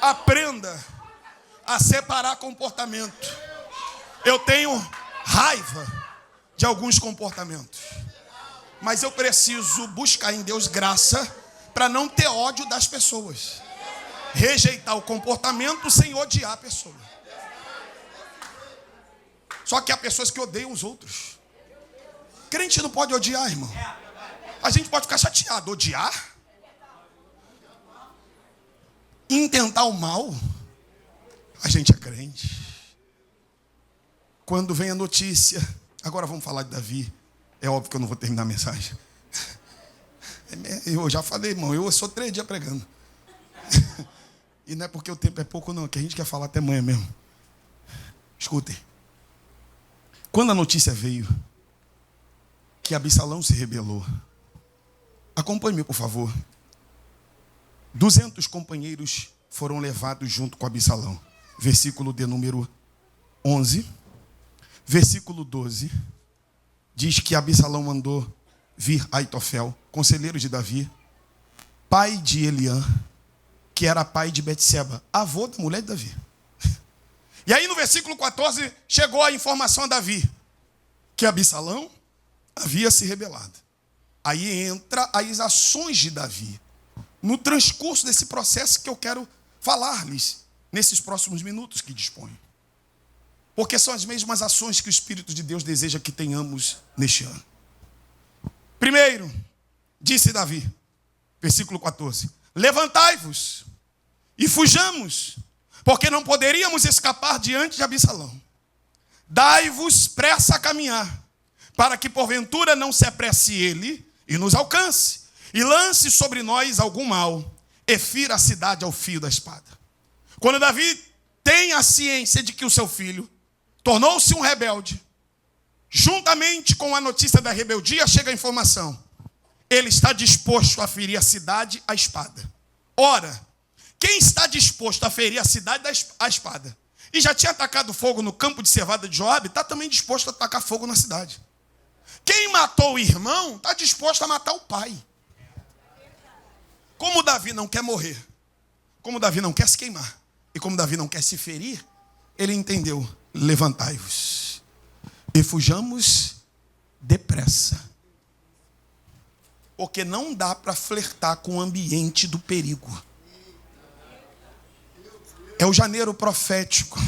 Aprenda a separar comportamento. Eu tenho raiva de alguns comportamentos, mas eu preciso buscar em Deus graça para não ter ódio das pessoas. rejeitar o comportamento sem odiar a pessoa. Só que há pessoas que odeiam os outros. Crente não pode odiar, irmão. A gente pode ficar chateado. Odiar? Intentar o mal? A gente é crente. Quando vem a notícia... Agora vamos falar de Davi. É óbvio que eu não vou terminar a mensagem. Eu já falei, irmão. Eu sou 3 dias pregando. E não é porque o tempo é pouco, não. Que a gente quer falar até amanhã mesmo. Escutem. Quando a notícia veio que Absalão se rebelou, acompanhe-me, por favor. 200 companheiros foram levados junto com Absalão. Versículo de número 11. Versículo 12. Diz que Absalão mandou vir Aitofel, conselheiro de Davi, pai de Eliã, que era pai de Betseba, avô da mulher de Davi. E aí no versículo 14 chegou a informação a Davi que Absalão havia se rebelado. Aí entra as ações de Davi no transcurso desse processo que eu quero falar-lhes nesses próximos minutos que disponho. Porque são as mesmas ações que o Espírito de Deus deseja que tenhamos neste ano. Primeiro, disse Davi, versículo 14: levantai-vos e fujamos, porque não poderíamos escapar diante de Absalão. Dai-vos pressa a caminhar, para que porventura não se apresse ele e nos alcance, e lance sobre nós algum mal, e fira a cidade ao fio da espada. Quando Davi tem a ciência de que o seu filho tornou-se um rebelde, juntamente com a notícia da rebeldia, chega a informação: ele está disposto a ferir a cidade à espada. Ora, quem está disposto a ferir a cidade à espada e já tinha atacado fogo no campo de cevada de Joabe, está também disposto a atacar fogo na cidade. Quem matou o irmão está disposto a matar o pai. Como Davi não quer morrer, como Davi não quer se queimar, e como Davi não quer se ferir, ele entendeu: levantai-vos e fujamos depressa. Porque não dá para flertar com o ambiente do perigo. É o janeiro profético.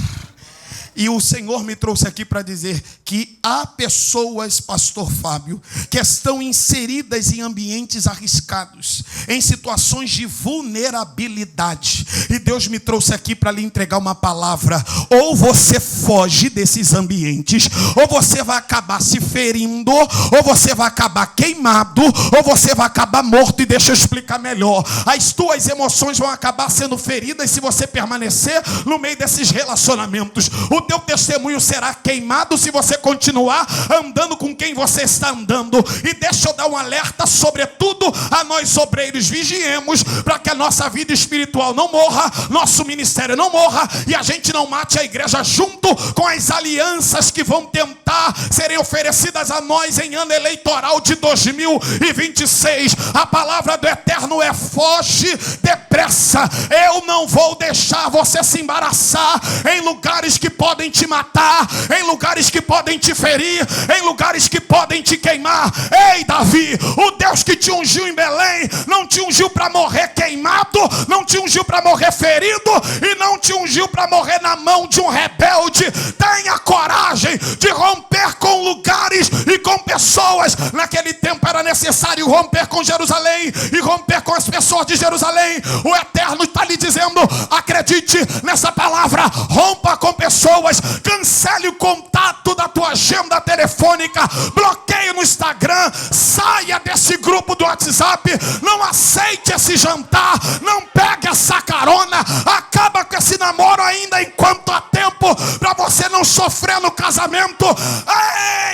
E o Senhor me trouxe aqui para dizer que há pessoas, pastor Fábio, que estão inseridas em ambientes arriscados, em situações de vulnerabilidade. E Deus me trouxe aqui para lhe entregar uma palavra: ou você foge desses ambientes, ou você vai acabar se ferindo, ou você vai acabar queimado, ou você vai acabar morto. E deixa eu explicar melhor: as tuas emoções vão acabar sendo feridas se você permanecer no meio desses relacionamentos. O teu testemunho será queimado se você continuar andando com quem você está andando. E deixa eu dar um alerta, sobretudo a nós obreiros: vigiemos para que a nossa vida espiritual não morra, nosso ministério não morra, e a gente não mate a igreja junto com as alianças que vão tentar serem oferecidas a nós em ano eleitoral de 2026. A palavra do Eterno é: foge depressa. Eu não vou deixar você se embaraçar em lugares que podem te matar, em lugares que podem te ferir, em lugares que podem te queimar. Ei, Davi, o Deus que te ungiu em Belém não te ungiu para morrer queimado, não te ungiu para morrer ferido, e não te ungiu para morrer na mão de um rebelde. Tenha coragem de romper com lugares e com pessoas. Naquele tempo era necessário romper com Jerusalém e romper com as pessoas de Jerusalém. O Eterno está lhe dizendo: acredite nessa palavra, rompa com pessoas. Cancele o contato da tua agenda telefônica, bloqueie no Instagram, saia desse grupo do WhatsApp, não aceite esse jantar, não pegue essa carona, acaba com esse namoro ainda enquanto há tempo, para você não sofrer no casamento.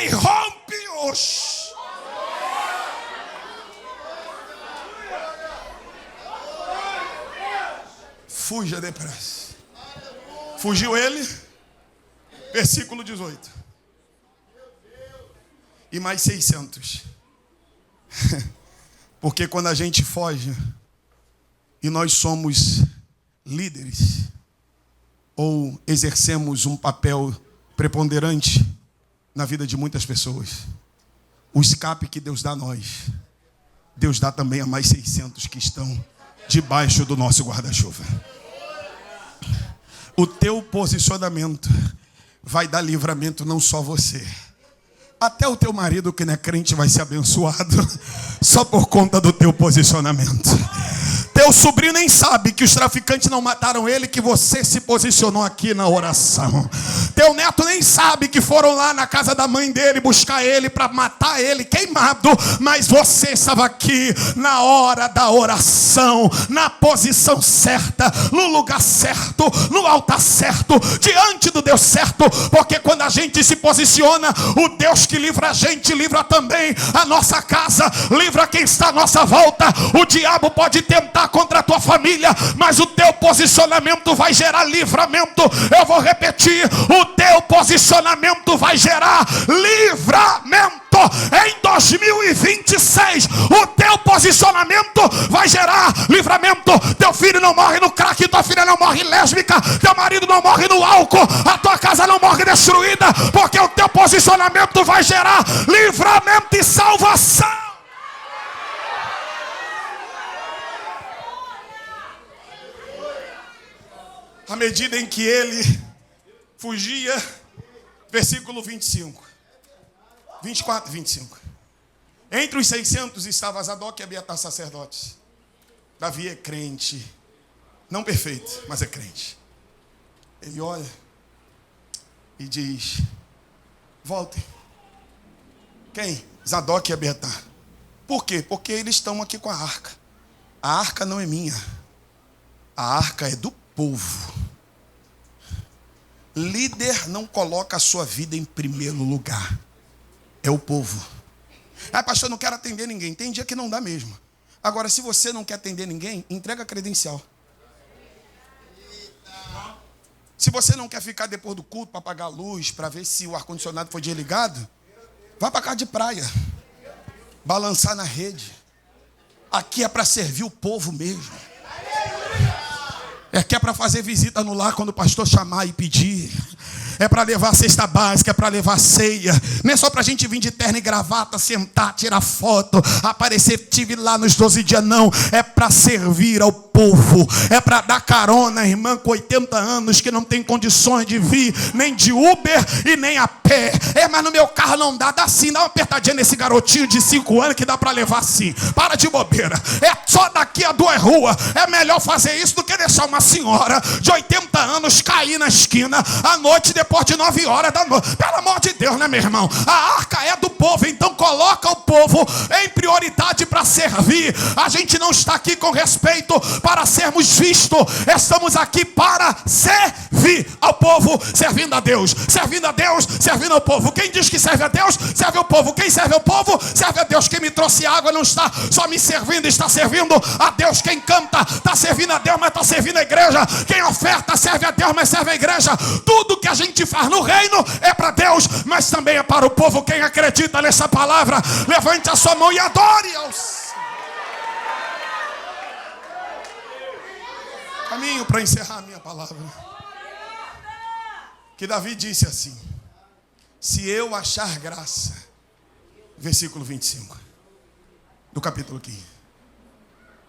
Ei, rompe-os. Fuja depressa. Fugiu ele. Versículo 18. E mais 600. Porque quando a gente foge e nós somos líderes ou exercemos um papel preponderante na vida de muitas pessoas, o escape que Deus dá a nós, Deus dá também a mais 600 que estão debaixo do nosso guarda-chuva. O teu posicionamento vai dar livramento, não só você. Até o teu marido que não é crente vai ser abençoado só por conta do teu posicionamento. Teu sobrinho nem sabe que os traficantes não mataram ele, que você se posicionou aqui na oração. Teu neto nem sabe que foram lá na casa da mãe dele buscar ele para matar ele queimado, mas você estava aqui na hora da oração, na posição certa, no lugar certo, no altar certo, diante do Deus certo, porque quando a gente se posiciona, o Deus que livra a gente, livra também a nossa casa, livra quem está à nossa volta. O diabo pode tentar contra a tua família, mas o teu posicionamento vai gerar livramento. Eu vou repetir, o teu posicionamento vai gerar livramento. Em 2026, o teu posicionamento vai gerar livramento. Teu filho não morre no crack, tua filha não morre lésbica, teu marido não morre no álcool, a tua casa não morre destruída, porque o teu posicionamento vai gerar livramento e salvação. À medida em que ele fugia, versículo 24 e 25. Entre os 600 estava Zadok e Abiatar sacerdotes. Davi é crente, não perfeito, mas é crente. Ele olha e diz: voltem. Quem? Zadok e Abiatar. Por quê? Porque eles estão aqui com a arca. A arca não é minha, a arca é do povo. Líder não coloca a sua vida em primeiro lugar, é o povo. Ah, pastor, eu não quero atender ninguém. Tem dia que não dá mesmo. Agora, se você não quer atender ninguém, entrega a credencial. Se você não quer ficar depois do culto para apagar a luz, para ver se o ar-condicionado foi desligado, vá para casa de praia, balançar na rede. Aqui é para servir o povo mesmo. É para fazer visita no lar quando o pastor chamar e pedir. É para levar a cesta básica, é para levar a ceia. Não é só para a gente vir de terno e gravata, sentar, tirar foto, aparecer, tive lá nos 12 dias, não. É para servir ao povo. É para dar carona à irmã com 80 anos que não tem condições de vir, nem de Uber e nem a pé. Mas no meu carro não dá, dá sim, dá uma apertadinha nesse garotinho de 5 anos que dá para levar sim. Para de bobeira. É só daqui a 2 ruas. É melhor fazer isso do que deixar uma senhora de 80 anos cair na esquina à noite depois de 9 horas da noite. Pelo amor de Deus, né, meu irmão? A arca é do povo, então coloca o povo em prioridade para servir. A gente não está aqui com respeito para sermos vistos. Estamos aqui para servir ao povo, servindo a Deus, servindo a Deus, servindo ao povo. Quem diz que serve a Deus, serve ao povo. Quem serve ao povo, serve a Deus. Quem me trouxe água não está só me servindo, está servindo a Deus. Quem canta, está servindo a Deus, mas está servindo a igreja. Quem oferta, serve a Deus, mas serve a igreja. Tudo que a gente faz no reino é para Deus, mas também é para o povo. Quem acredita nessa palavra, levante a sua mão e adore aos... Caminho para encerrar a minha palavra. Que Davi disse assim: se eu achar graça, versículo 25 do capítulo 15,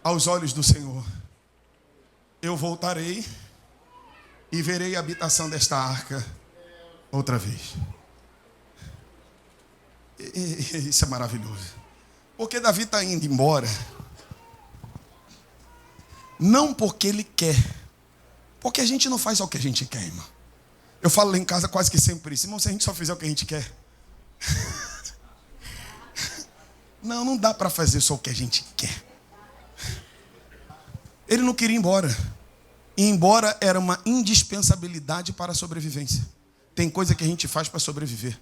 aos olhos do Senhor, eu voltarei e verei a habitação desta arca outra vez. Isso é maravilhoso. Porque Davi está indo embora, não porque ele quer, porque a gente não faz só o que a gente quer, irmão. Eu falo lá em casa quase que sempre isso: irmão, se a gente só fizer o que a gente quer, não dá para fazer só o que a gente quer. Ele não queria ir embora. Ir embora era uma indispensabilidade para a sobrevivência. Tem coisa que a gente faz para sobreviver.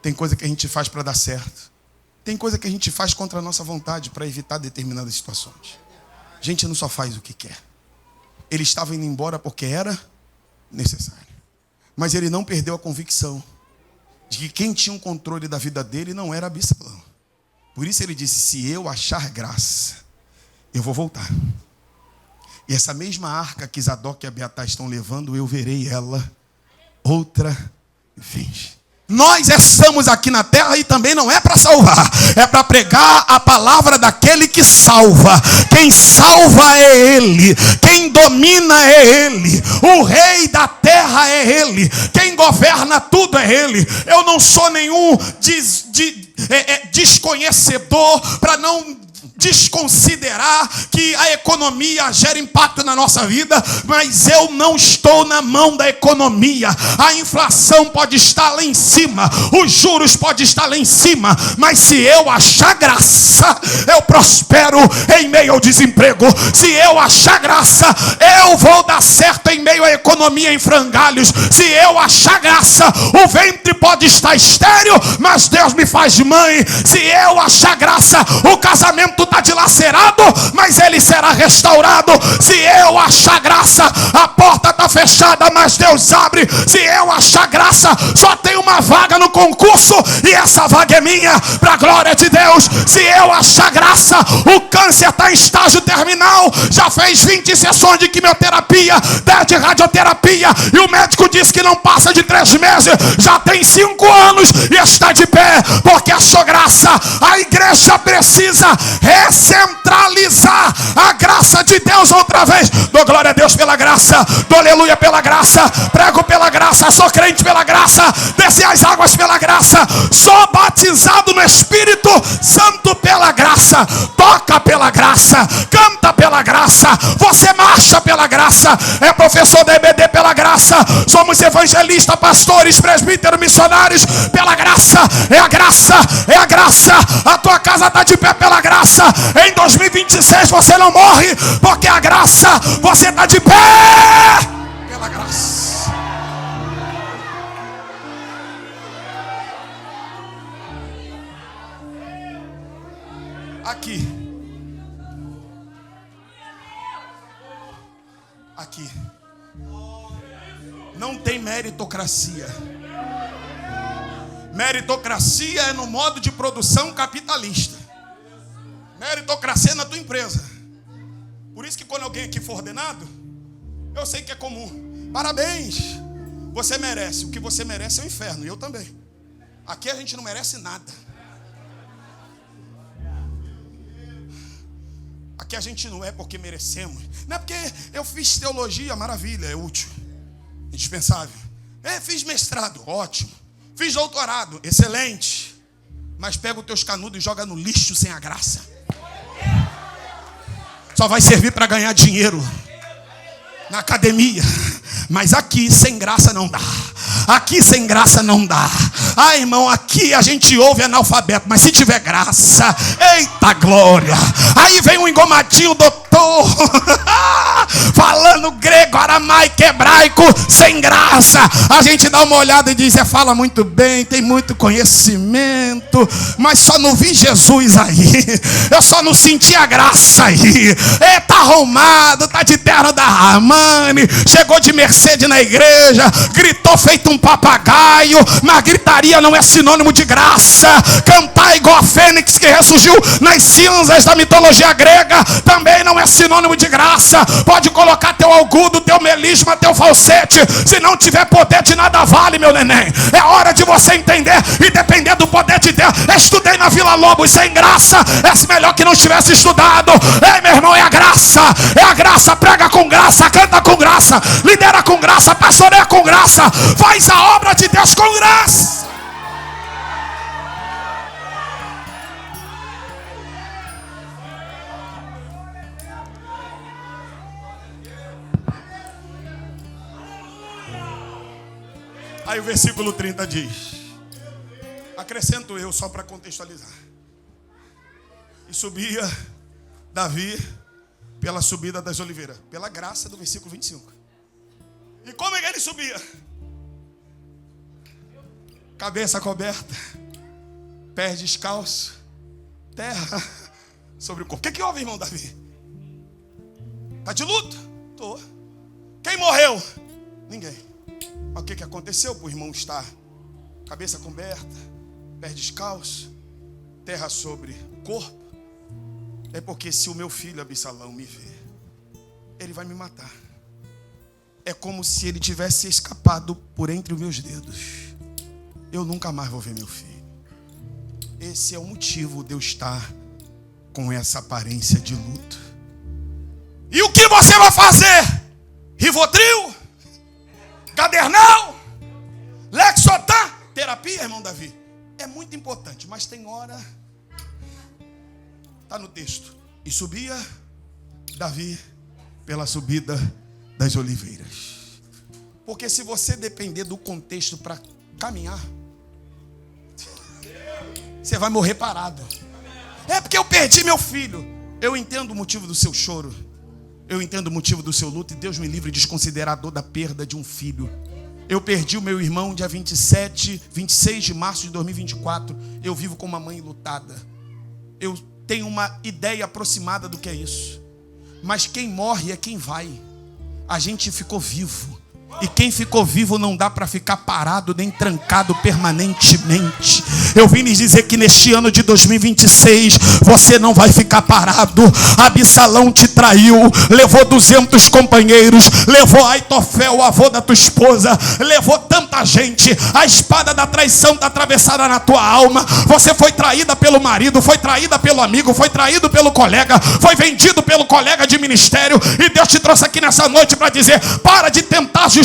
Tem coisa que a gente faz para dar certo. Tem coisa que a gente faz contra a nossa vontade para evitar determinadas situações. A gente não só faz o que quer. Ele estava indo embora porque era necessário. Mas ele não perdeu a convicção de que quem tinha o controle da vida dele não era Absalão. Por isso ele disse: se eu achar graça, eu vou voltar. E essa mesma arca que Zadok e Abiatar estão levando, eu verei ela outra vez. Nós estamos aqui na terra e também não é para salvar, é para pregar a palavra daquele que salva. Quem salva é Ele, quem domina é Ele, o rei da terra é Ele, quem governa tudo é Ele. Eu não sou nenhum desconhecedor para não desconsiderar que a economia gera impacto na nossa vida, mas eu não estou na mão da economia. A inflação pode estar lá em cima, os juros podem estar lá em cima, mas se eu achar graça, eu prospero em meio ao desemprego. Se eu achar graça, eu vou dar certo em meio à economia em frangalhos. Se eu achar graça, o ventre pode estar estéril, mas Deus me faz mãe. Se eu achar graça, o casamento está dilacerado, mas ele será restaurado. Se eu achar graça, a porta está fechada, mas Deus abre. Se eu achar graça, só tem uma vaga no concurso e essa vaga é minha, para a glória de Deus. Se eu achar graça, o câncer está em estágio terminal, já fez 20 sessões de quimioterapia, 10 de radioterapia, e o médico disse que não passa de 3 meses, já tem 5 anos e está de pé, porque achou graça. A igreja precisa recentralizar a graça de Deus outra vez. Dou glória a Deus pela graça, dou aleluia pela graça, prego pela graça, sou crente pela graça, desci as águas pela graça, sou batizado no Espírito Santo pela graça, toca pela graça, canta pela graça, você marcha pela graça, é professor da EBD pela graça, somos evangelistas, pastores, presbíteros, missionários pela graça, é a graça, é a graça. A tua casa está de pé pela graça. Em 2026 você não morre, porque a graça, você está de pé pela graça. Aqui não tem meritocracia. Meritocracia é no modo de produção capitalista. Meritocracia é na tua empresa. Por isso que quando alguém aqui for ordenado, eu sei que é comum. Parabéns, você merece. O que você merece é o inferno, e eu também. Aqui a gente não merece nada. Aqui a gente não é porque merecemos. Não é porque eu fiz teologia, maravilha, é útil, indispensável. Fiz mestrado, ótimo. Fiz doutorado, excelente. Mas pega os teus canudos e joga no lixo sem a graça. Só vai servir para ganhar dinheiro na academia. Mas aqui sem graça não dá. Aqui sem graça não dá. Ah, irmão, aqui a gente ouve analfabeto, mas se tiver graça, eita glória. Aí vem um engomadinho doutor falando grego, aramaico, hebraico, sem graça. A gente dá uma olhada e diz, fala muito bem, tem muito conhecimento, mas só não vi Jesus aí. Eu só não senti a graça aí. Tá arrumado, tá de terno da Armani, chegou de Mercedes na igreja, gritou feito um papagaio, mas gritaria não é sinônimo de graça. Cantar igual a fênix que ressurgiu nas cinzas da mitologia grega também não é sinônimo de graça. Pode colocar teu agudo, teu melisma, teu falsete, se não tiver poder de nada vale, meu neném. É hora de você entender e depender do poder de Deus. Estudei na Vila Lobos sem graça, é melhor que não tivesse estudado. Ei, meu irmão, é a graça, é a graça. Prega com graça, canta com graça, lidera com graça, pastoreia com graça, faz a obra de Deus com graça. Aí o versículo 30 diz, acrescento eu só para contextualizar, e subia Davi pela subida das oliveiras, pela graça do versículo 25. E como é que ele subia? Cabeça coberta, pés descalços, terra sobre o corpo. O que houve, irmão Davi? Está de luto? Tô. Quem morreu? Ninguém. Mas o que aconteceu para o irmão estar cabeça coberta, pés descalços, terra sobre o corpo? É porque se o meu filho Absalão me ver, ele vai me matar. É como se ele tivesse escapado por entre os meus dedos. eu nunca mais vou ver meu filho. Esse é o motivo de eu estar com essa aparência de luto. E o que você vai fazer? Rivotril? Gadernal? Lexotan? Terapia, irmão Davi? É muito importante, mas tem hora... Está no texto. E subia Davi pela subida das oliveiras. Porque se você depender do contexto para caminhar, você vai morrer parado. É porque eu perdi meu filho. Eu entendo o motivo do seu choro. Eu entendo o motivo do seu luto. E Deus me livre de desconsiderar a dor da perda de um filho. Eu perdi o meu irmão dia 26 de março de 2024. Eu vivo com uma mãe lutada. Eu tenho uma ideia aproximada do que é isso. Mas quem morre é quem vai. A gente ficou vivo. E quem ficou vivo não dá para ficar parado nem trancado permanentemente. Eu vim lhes dizer que neste ano de 2026 você não vai ficar parado. Absalão te traiu, levou 200 companheiros, levou Aitofel, o avô da tua esposa, levou tanta gente. A espada da traição está atravessada na tua alma. Você foi traída pelo marido, foi traída pelo amigo, foi traído pelo colega, foi vendido pelo colega de ministério. E Deus te trouxe aqui nessa noite para dizer: para de tentar justificar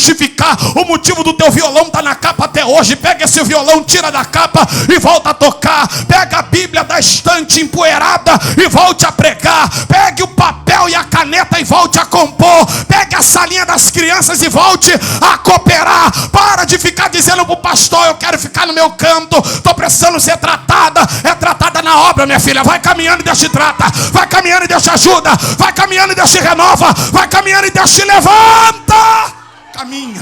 o motivo do teu violão estar na capa até hoje. Pega esse violão, tira da capa e volta a tocar. Pega a Bíblia da estante empoeirada e volte a pregar. Pegue o papel e a caneta e volte a compor. Pegue a salinha das crianças e volte a cooperar. Para de ficar dizendo pro pastor: eu quero ficar no meu canto, estou precisando ser tratada. É tratada na obra, minha filha. Vai caminhando e Deus te trata. Vai caminhando e Deus te ajuda. Vai caminhando e Deus te renova. Vai caminhando e Deus te levanta. Caminha,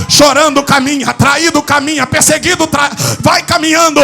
chorando caminha, traído caminha, perseguido vai caminhando,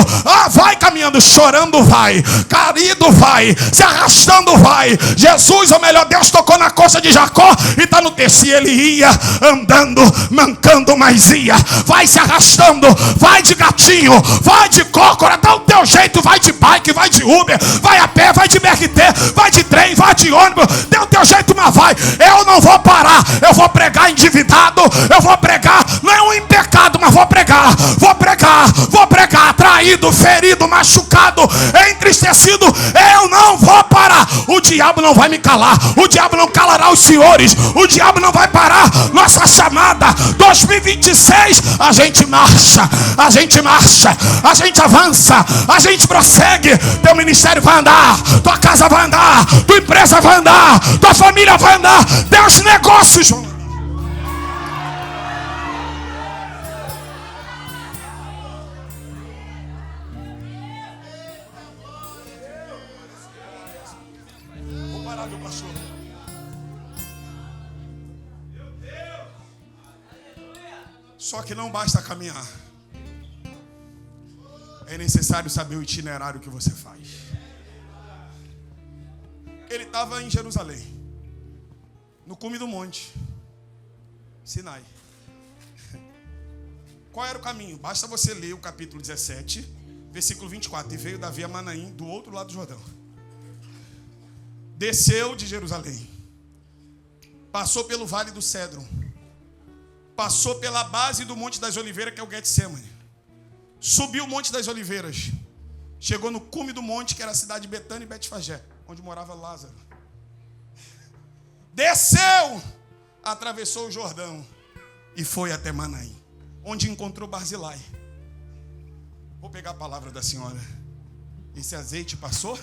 vai caminhando, chorando vai, caído vai, se arrastando vai. Jesus, ou melhor, Deus tocou na coxa de Jacó e está no texto. E ele ia andando, mancando, mas ia, vai se arrastando, vai de gatinho, vai de cócora, dá o teu jeito, vai de bike, vai de Uber, vai a pé, vai de BRT, vai de trem, vai de ônibus, dá o teu jeito, mas vai. Eu não vou parar, eu vou pregar endividado. Eu vou pregar, não em pecado, mas vou pregar, traído, ferido, machucado, entristecido. Eu não vou parar. O diabo não vai me calar, o diabo não calará os senhores, o diabo não vai parar nossa chamada. 2026, a gente marcha, a gente avança, a gente prossegue. Teu ministério vai andar, tua casa vai andar, tua empresa vai andar, tua família vai andar, teus negócios vão andar. Só que não basta caminhar. É necessário saber o itinerário que você faz. Ele estava em Jerusalém, no cume do monte Sinai. Qual era o caminho? Basta você ler o capítulo 17, versículo 24. E veio Davi a Manaim, do outro lado do Jordão. Desceu de Jerusalém, passou pelo vale do Cédron, passou pela base do Monte das Oliveiras, que é o Getsemane. Subiu o Monte das Oliveiras. Chegou no cume do monte, que era a cidade de Betânia e Betfagé, onde morava Lázaro. Desceu, atravessou o Jordão e foi até Manaim, onde encontrou Barzilai. Vou pegar a palavra da senhora. Esse azeite passou?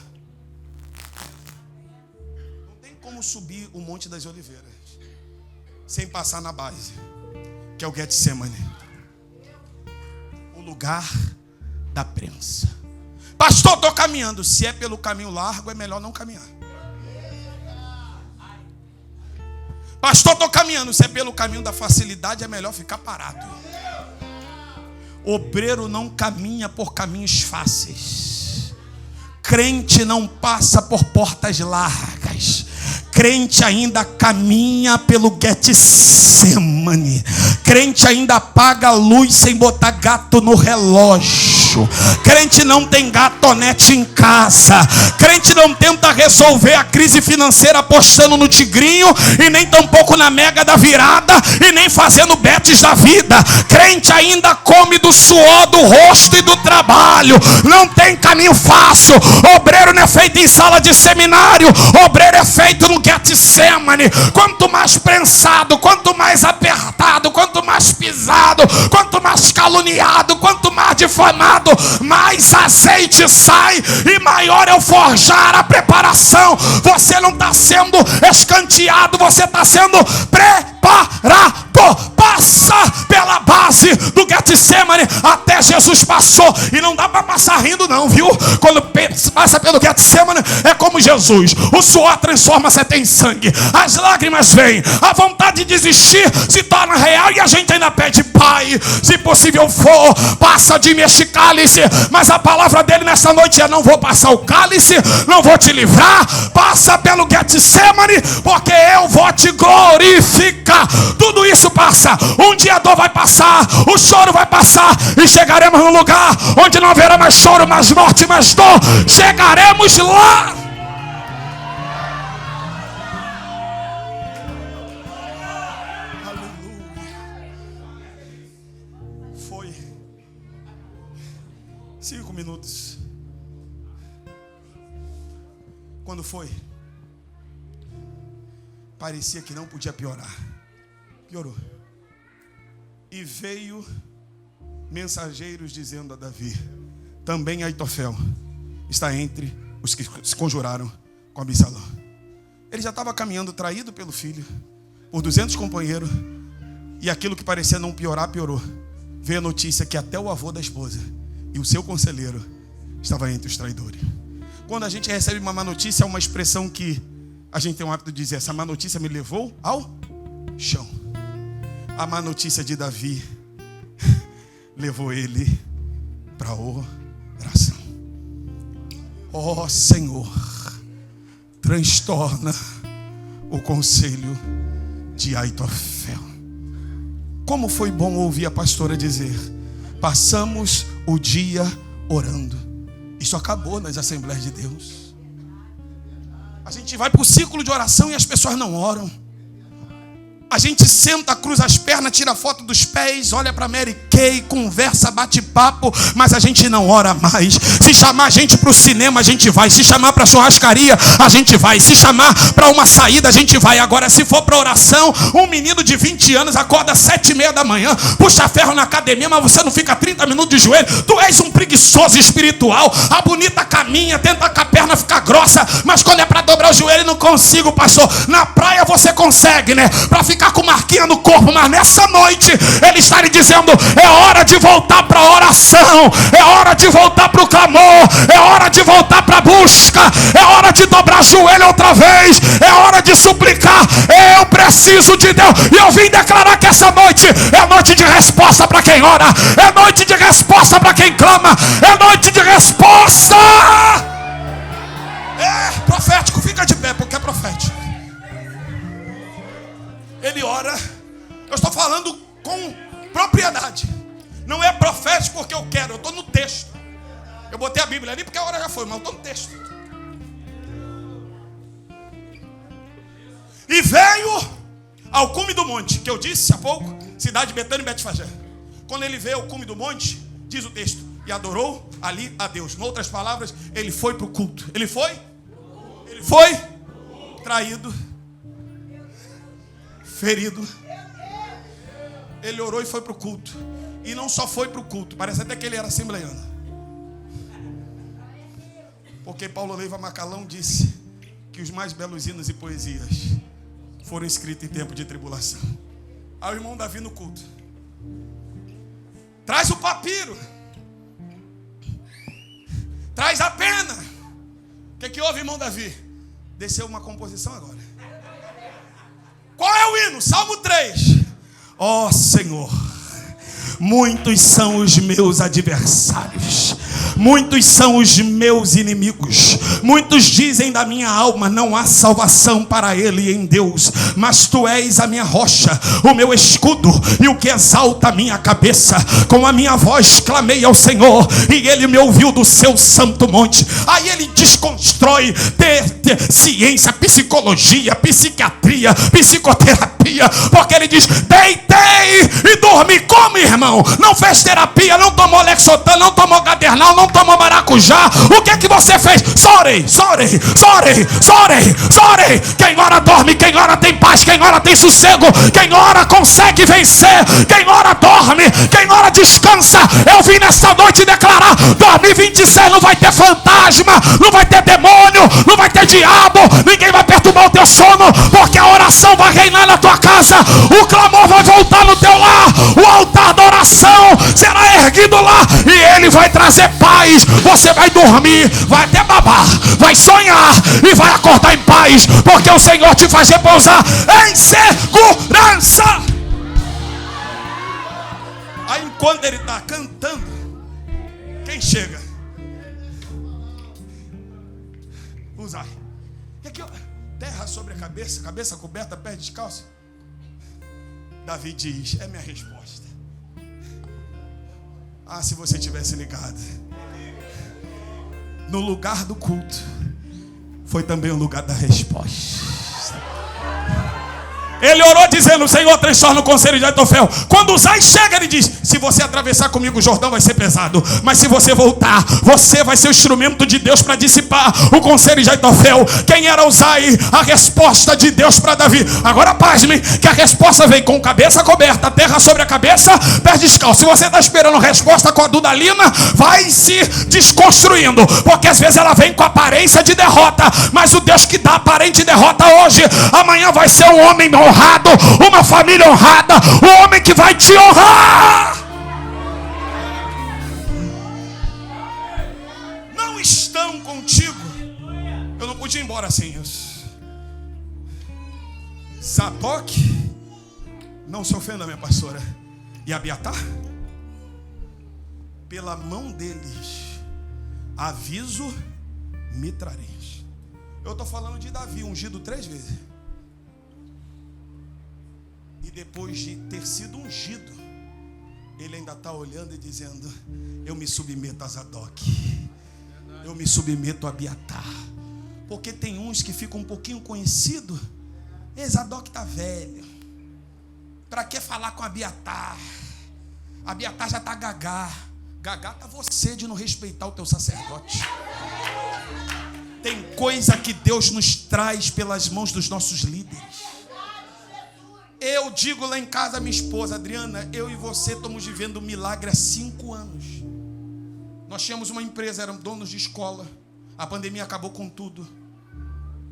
Não tem como subir o Monte das Oliveiras sem passar na base, que é o Getsemane, o lugar da prensa. Pastor, estou caminhando. Se é pelo caminho largo, é melhor não caminhar. Pastor, estou caminhando. Se é pelo caminho da facilidade, é melhor ficar parado. Obreiro não caminha por caminhos fáceis. Crente não passa por portas largas. Crente ainda caminha pelo Getsemane. Crente ainda apaga a luz sem botar gato no relógio. Crente não tem gatonete em casa. Crente não tenta resolver a crise financeira apostando no tigrinho, e nem tampouco na mega da virada, e nem fazendo betes da vida. Crente ainda come do suor do rosto e do trabalho. Não tem caminho fácil. Obreiro não é feito em sala de seminário. Obreiro é feito no Getsemane. Quanto mais prensado, quanto mais apertado, quanto mais pisado, quanto mais caluniado, quanto mais difamado, mais azeite sai e maior é o forjar, a preparação. Você não está sendo escanteado, você está sendo preparado. Passa pela base do Getsemane. Até Jesus passou. E não dá para passar rindo não, viu? Quando passa pelo Getsemane, é como Jesus. O suor transforma-se até em sangue. As lágrimas vêm. A vontade de desistir se torna real. E a gente ainda pede: Pai, se possível for, passa de mim este cálice. Mas a palavra dele nessa noite é: não vou passar o cálice, não vou te livrar. Passa pelo Getsemane, porque eu vou te glorificar. Tudo isso passa. Um dia a dor vai passar, o choro vai passar, e chegaremos num lugar onde não haverá mais choro, mais morte, mais dor. Chegaremos lá. Aleluia. Foi 5 minutos. Quando foi, parecia que não podia piorar. Piorou. E veio mensageiros dizendo a Davi: também Aitofel está entre os que se conjuraram com Absalão. Ele já estava caminhando traído pelo filho, por 200 companheiros, e aquilo que parecia não piorar, piorou. Veio a notícia que até o avô da esposa e o seu conselheiro estava entre os traidores. Quando a gente recebe uma má notícia, é uma expressão que a gente tem o hábito de dizer: essa má notícia me levou ao chão. A má notícia de Davi levou ele para a oração. Ó Senhor, transtorna o conselho de Aitofel. Como foi bom ouvir a pastora dizer: passamos o dia orando. Isso acabou nas Assembleias de Deus. A gente vai para o ciclo de oração e as pessoas não oram. A gente senta, cruza as pernas, tira foto dos pés, olha para Mary Kay, conversa, bate papo, mas a gente não ora mais. Se chamar a gente para o cinema, a gente vai. Se chamar para a churrascaria, a gente vai. Se chamar para uma saída, a gente vai. Agora, se for para oração, um menino de 20 anos acorda às 7h30 da manhã, puxa ferro na academia, mas você não fica 30 minutos de joelho. Tu és um preguiçoso espiritual. A bonita caminha, tenta que a perna ficar grossa, mas quando é para dobrar o joelho, não consigo, pastor. Na praia você consegue, né? Para ficar com marquinha no corpo, mas nessa noite ele está lhe dizendo: é hora de voltar para a oração, é hora de voltar para o clamor, é hora de voltar para a busca, é hora de dobrar joelho outra vez, é hora de suplicar. Eu preciso de Deus. E eu vim declarar que essa noite é noite de resposta para quem ora, é noite de resposta para quem clama, é noite de resposta. É profético, fica de pé porque é profético. Ele ora. Eu estou falando com propriedade. Não é profético porque eu quero, eu estou no texto. Eu botei a Bíblia ali porque a hora já foi, mas eu estou no texto. E veio ao cume do monte, que eu disse há pouco, cidade de Betânia e Betfagé. Quando ele veio ao cume do monte, diz o texto, e adorou ali a Deus. Em outras palavras, ele foi para o culto. Ele foi traído, ferido. Ele orou e foi para o culto. E não só foi para o culto, parece até que ele era assembleiano. Porque Paulo Leiva Macalão disse que os mais belos hinos e poesias foram escritos em tempo de tribulação. Aí o irmão Davi no culto: traz o papiro, traz a pena. O que houve, irmão Davi? Desceu uma composição agora. Qual é o hino? Salmo 3. Ó Senhor, muitos são os meus adversários, muitos são os meus inimigos. Muitos dizem da minha alma: não há salvação para ele em Deus. Mas tu és a minha rocha, o meu escudo e o que exalta a minha cabeça. Com a minha voz clamei ao Senhor e ele me ouviu do seu santo monte. Aí ele desconstrói ciência, psicologia, psiquiatria, psicoterapia, porque ele diz: deitei dormir como, irmão? Não fez terapia, não tomou Lexotan, não tomou Gadernal, não tomou maracujá. O que é que você fez? Só orei. Quem ora dorme, quem ora tem paz, quem ora tem sossego, quem ora consegue vencer, quem ora dorme, quem ora descansa. Eu vim nessa noite declarar: 2026 não vai ter fantasma, não vai ter demônio, não vai ter diabo, ninguém vai perturbar o teu sono, porque a oração vai reinar na tua casa, o clamor vai voltar no teu lar, o altar da oração será erguido lá e ele vai trazer paz. Você vai dormir, vai até babar, vai sonhar e vai acordar em paz, porque o Senhor te faz repousar em segurança. Aí enquanto ele está cantando, quem chega? Usar. E aqui, ó, terra sobre a cabeça, cabeça coberta, pé descalço. Davi diz: é minha resposta. Ah, se você tivesse ligado. No lugar do culto foi também o lugar da resposta. Ele orou dizendo: Senhor, transforma o conselho de Aitofel. Quando Uzai chega, ele diz: se você atravessar comigo o Jordão vai ser pesado, mas se você voltar, você vai ser o instrumento de Deus para dissipar o conselho de Aitofel. Quem era Uzai? A resposta de Deus para Davi. Agora pasme, que a resposta vem com cabeça coberta, terra sobre a cabeça, pé descalço. Se você está esperando resposta com a Dudalina, vai se desconstruindo, porque às vezes ela vem com aparência de derrota, mas o Deus que dá aparente derrota hoje, amanhã vai ser um homem honrado, uma família honrada, o homem que vai te honrar. Não estão contigo. Eu não podia ir embora sem isso. Sadoc, não se ofenda, minha pastora, e Abiatar, pela mão deles aviso me trareis. Eu estou falando de Davi, ungido 3 vezes. E depois de ter sido ungido, ele ainda está olhando e dizendo: eu me submeto a Zadok, eu me submeto a Abiatar. Porque tem uns que ficam um pouquinho conhecidos. Zadok está velho, para que falar com Abiatar? Abiatar já está gagá. Gagá está você de não respeitar o teu sacerdote. Tem coisa que Deus nos traz pelas mãos dos nossos líderes. Eu digo lá em casa, minha esposa Adriana, eu e você estamos vivendo um milagre há 5 anos. Nós tínhamos uma empresa, éramos donos de escola. A pandemia acabou com tudo.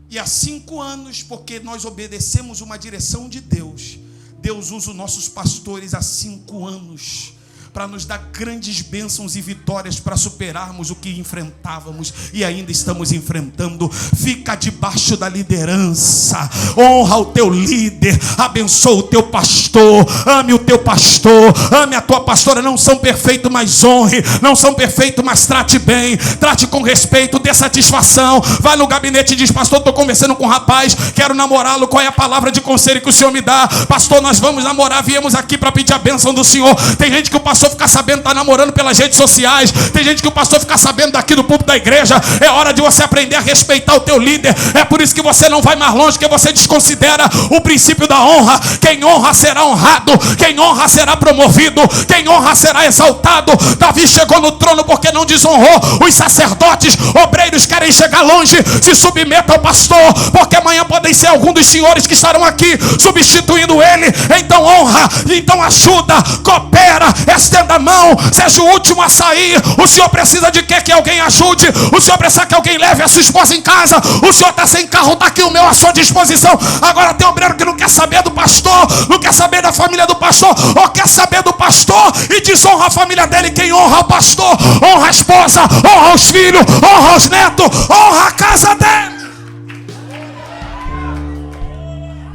E há 5 anos, porque nós obedecemos uma direção de Deus, Deus usa os nossos pastores há 5 anos para nos dar grandes bênçãos e vitórias para superarmos o que enfrentávamos e ainda estamos enfrentando. Fica debaixo da liderança, honra o teu líder, abençoa o teu pastor, ame o teu pastor, ame a tua pastora. Não são perfeitos, mas honre. Não são perfeitos, mas trate bem, trate com respeito, dê satisfação. Vai no gabinete e diz: pastor, estou conversando com um rapaz, quero namorá-lo, qual é a palavra de conselho que o senhor me dá? Pastor, nós vamos namorar, viemos aqui para pedir a bênção do senhor. Tem gente que o pastor fica sabendo, está namorando pelas redes sociais. Tem gente que o pastor fica sabendo daqui do púlpito da igreja. É hora de você aprender a respeitar o teu líder. É por isso que você não vai mais longe, que você desconsidera o princípio da honra. Quem honra será honrado, quem honra será promovido, quem honra será exaltado. Davi chegou no trono porque não desonrou. Os sacerdotes, obreiros querem chegar longe, se submetam ao pastor, porque amanhã podem ser algum dos senhores que estarão aqui substituindo ele. Então honra, então ajuda, coopera, estenda a mão, seja o último a sair. O senhor precisa de quê? Que alguém ajude. O senhor precisa que alguém leve a sua esposa em casa. O senhor está sem carro, está aqui o meu à sua disposição. Agora tem obreiro que não quer saber do pastor, não quer saber da família do pastor, ou quer saber do pastor e desonra a família dele. Quem honra o pastor, honra a esposa, honra os filhos, honra os netos, honra a casa dele.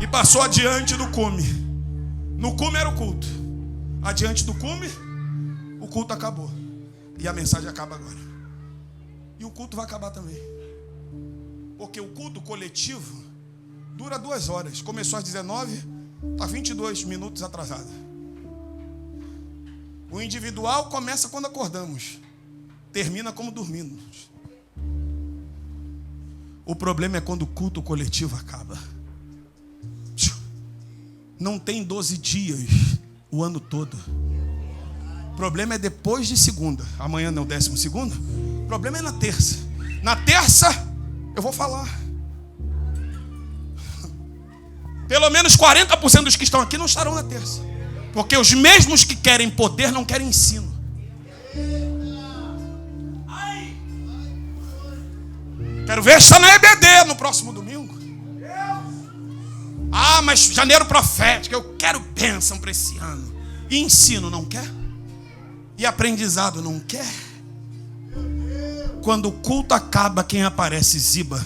E passou adiante do cume. No cume era o culto. Adiante do cume, o culto acabou. E a mensagem acaba agora. E o culto vai acabar também. Porque o culto coletivo dura 2 horas. Começou às 19, está 22 minutos atrasado. O individual começa quando acordamos, termina como dormimos. O problema é quando o culto coletivo acaba. Não tem 12 dias o ano todo. O problema é depois de segunda. Amanhã não é o 12º. O problema é na terça. Na terça, eu vou falar. Pelo menos 40% dos que estão aqui não estarão na terça. Porque os mesmos que querem poder não querem ensino. Quero ver estar na EBD no próximo domingo. Ah, mas janeiro profético, eu quero bênção para esse ano. E ensino não quer? E aprendizado não quer? Quando o culto acaba, quem aparece? Ziba.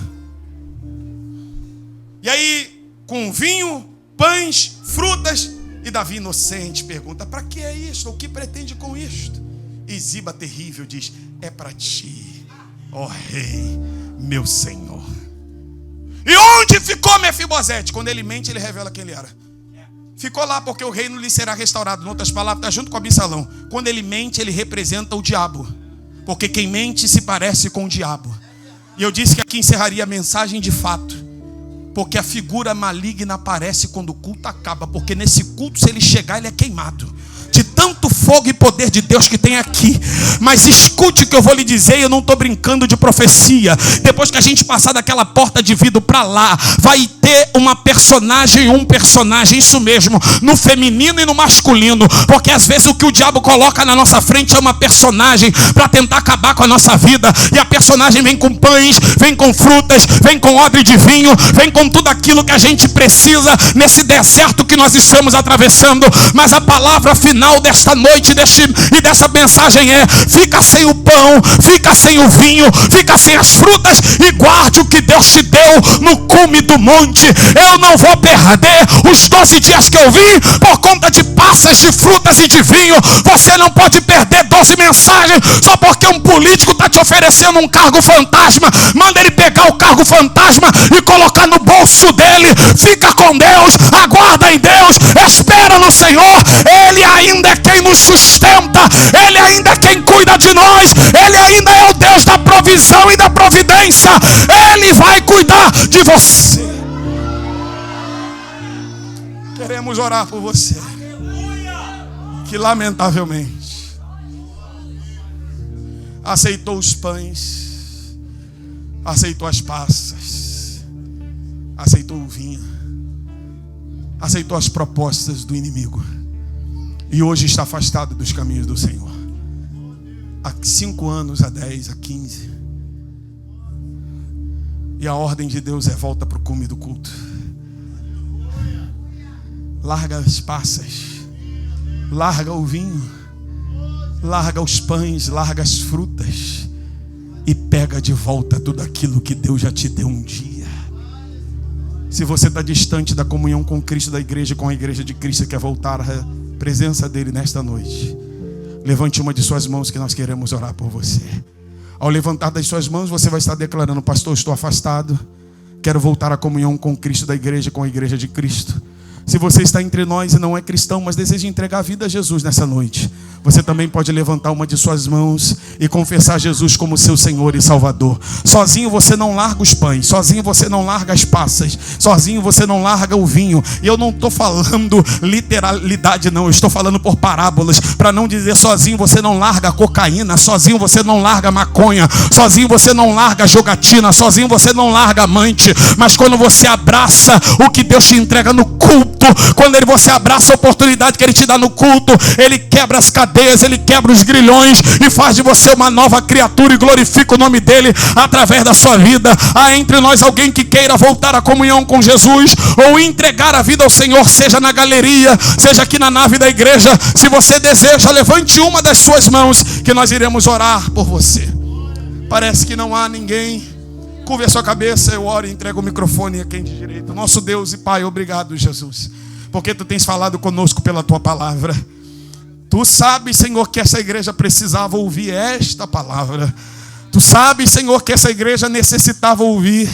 E aí, com vinho, pães, frutas, e Davi inocente pergunta: para que é isto? O que pretende com isto? E Ziba terrível diz: é para ti, ó rei, meu senhor. E onde ficou Mefibosete? Quando ele mente, ele revela quem ele era. Ficou lá porque o reino lhe será restaurado. Em outras palavras, está junto com Absalão. Quando ele mente, ele representa o diabo. Porque quem mente se parece com o diabo. E eu disse que aqui encerraria a mensagem de fato. Porque a figura maligna aparece quando o culto acaba. Porque nesse culto, se ele chegar, ele é queimado. De tanto fogo e poder de Deus que tem aqui. Mas escute o que eu vou lhe dizer. Eu não estou brincando de profecia. Depois que a gente passar daquela porta de vidro para lá, vai ter uma personagem, um personagem, isso mesmo, no feminino e no masculino. Porque às vezes o que o diabo coloca na nossa frente é uma personagem para tentar acabar com a nossa vida. E a personagem vem com pães, vem com frutas, vem com odre de vinho, vem com tudo aquilo que a gente precisa nesse deserto que nós estamos atravessando. Mas a palavra final desta noite e dessa mensagem é: fica sem o pão, fica sem o vinho, fica sem as frutas e guarde o que Deus te deu no cume do monte. Eu não vou perder os 12 dias que eu vim por conta de passas, de frutas e de vinho. Você não pode perder 12 mensagens só porque um político está te oferecendo um cargo fantasma. Manda ele pegar o cargo fantasma e colocar no bolso dele. Fica com Deus, aguarda em Deus, espera no Senhor. Ele ainda é quem nos sustenta, Ele ainda é quem cuida de nós, Ele ainda é o Deus da provisão e da providência. Ele vai cuidar de você. Queremos orar por você que lamentavelmente aceitou os pães, aceitou as passas, aceitou o vinho, aceitou as propostas do inimigo. E hoje está afastado dos caminhos do Senhor. Há 5 anos, há 10, há 15. E a ordem de Deus é: volta para o cume do culto. Larga as passas. Larga o vinho. Larga os pães, larga as frutas. E pega de volta tudo aquilo que Deus já te deu um dia. Se você está distante da comunhão com Cristo, da igreja, com a igreja de Cristo, quer voltar a presença dele nesta noite, levante uma de suas mãos que nós queremos orar por você. Ao levantar das suas mãos, você vai estar declarando: pastor, estou afastado, quero voltar à comunhão com Cristo, da igreja, com a igreja de Cristo. Se você está entre nós e não é cristão, mas deseja entregar a vida a Jesus nessa noite, você também pode levantar uma de suas mãos e confessar Jesus como seu Senhor e Salvador. Sozinho você não larga os pães, sozinho você não larga as passas, sozinho você não larga o vinho. E eu não estou falando literalidade não, eu estou falando por parábolas, para não dizer sozinho você não larga a cocaína, sozinho você não larga a maconha, sozinho você não larga a jogatina, sozinho você não larga a amante. Mas quando você abraça o que Deus te entrega no culto, quando você abraça a oportunidade que Ele te dá no culto, Ele quebra as cadeias, Ele quebra os grilhões e faz de você uma nova criatura e glorifica o nome dEle através da sua vida. Há entre nós alguém que queira voltar à comunhão com Jesus ou entregar a vida ao Senhor, seja na galeria, seja aqui na nave da igreja. Se você deseja, levante uma das suas mãos que nós iremos orar por você. Parece que não há ninguém. Curve a sua cabeça, eu oro e entrego o microfone a quem de direito. Nosso Deus e Pai, obrigado, Jesus, porque Tu tens falado conosco pela Tua palavra. Tu sabes, Senhor, que essa igreja precisava ouvir esta palavra. Tu sabes, Senhor, que essa igreja necessitava ouvir.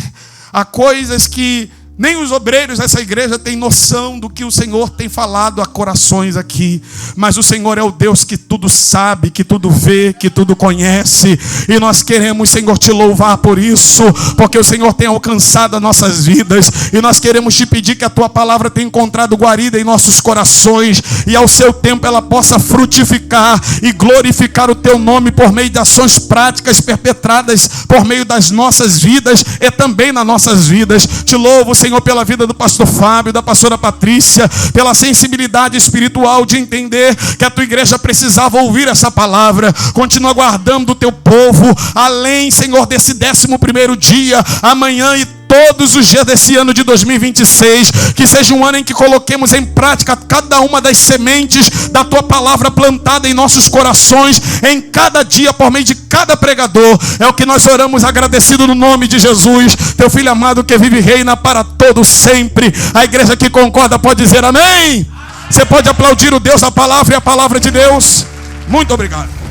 Há coisas que Nem os obreiros dessa igreja têm noção do que o Senhor tem falado a corações aqui. Mas o Senhor é o Deus que tudo sabe, que tudo vê, que tudo conhece. E nós queremos, Senhor, te louvar por isso, porque o Senhor tem alcançado as nossas vidas. E nós queremos te pedir que a tua palavra tenha encontrado guarida em nossos corações. E ao seu tempo ela possa frutificar e glorificar o teu nome por meio de ações práticas perpetradas por meio das nossas vidas e também nas nossas vidas. Te louvo, Senhor, pela vida do pastor Fábio, da pastora Patrícia, pela sensibilidade espiritual de entender que a tua igreja precisava ouvir essa palavra. Continua guardando o teu povo, além, Senhor, desse 11º dia, amanhã e todos os dias desse ano de 2026, que seja um ano em que coloquemos em prática cada uma das sementes da tua palavra plantada em nossos corações, em cada dia, por meio de cada pregador. É o que nós oramos agradecido no nome de Jesus, teu filho amado que vive e reina para todos sempre. A igreja que concorda pode dizer amém. Você pode aplaudir o Deus da palavra e a palavra de Deus. Muito obrigado.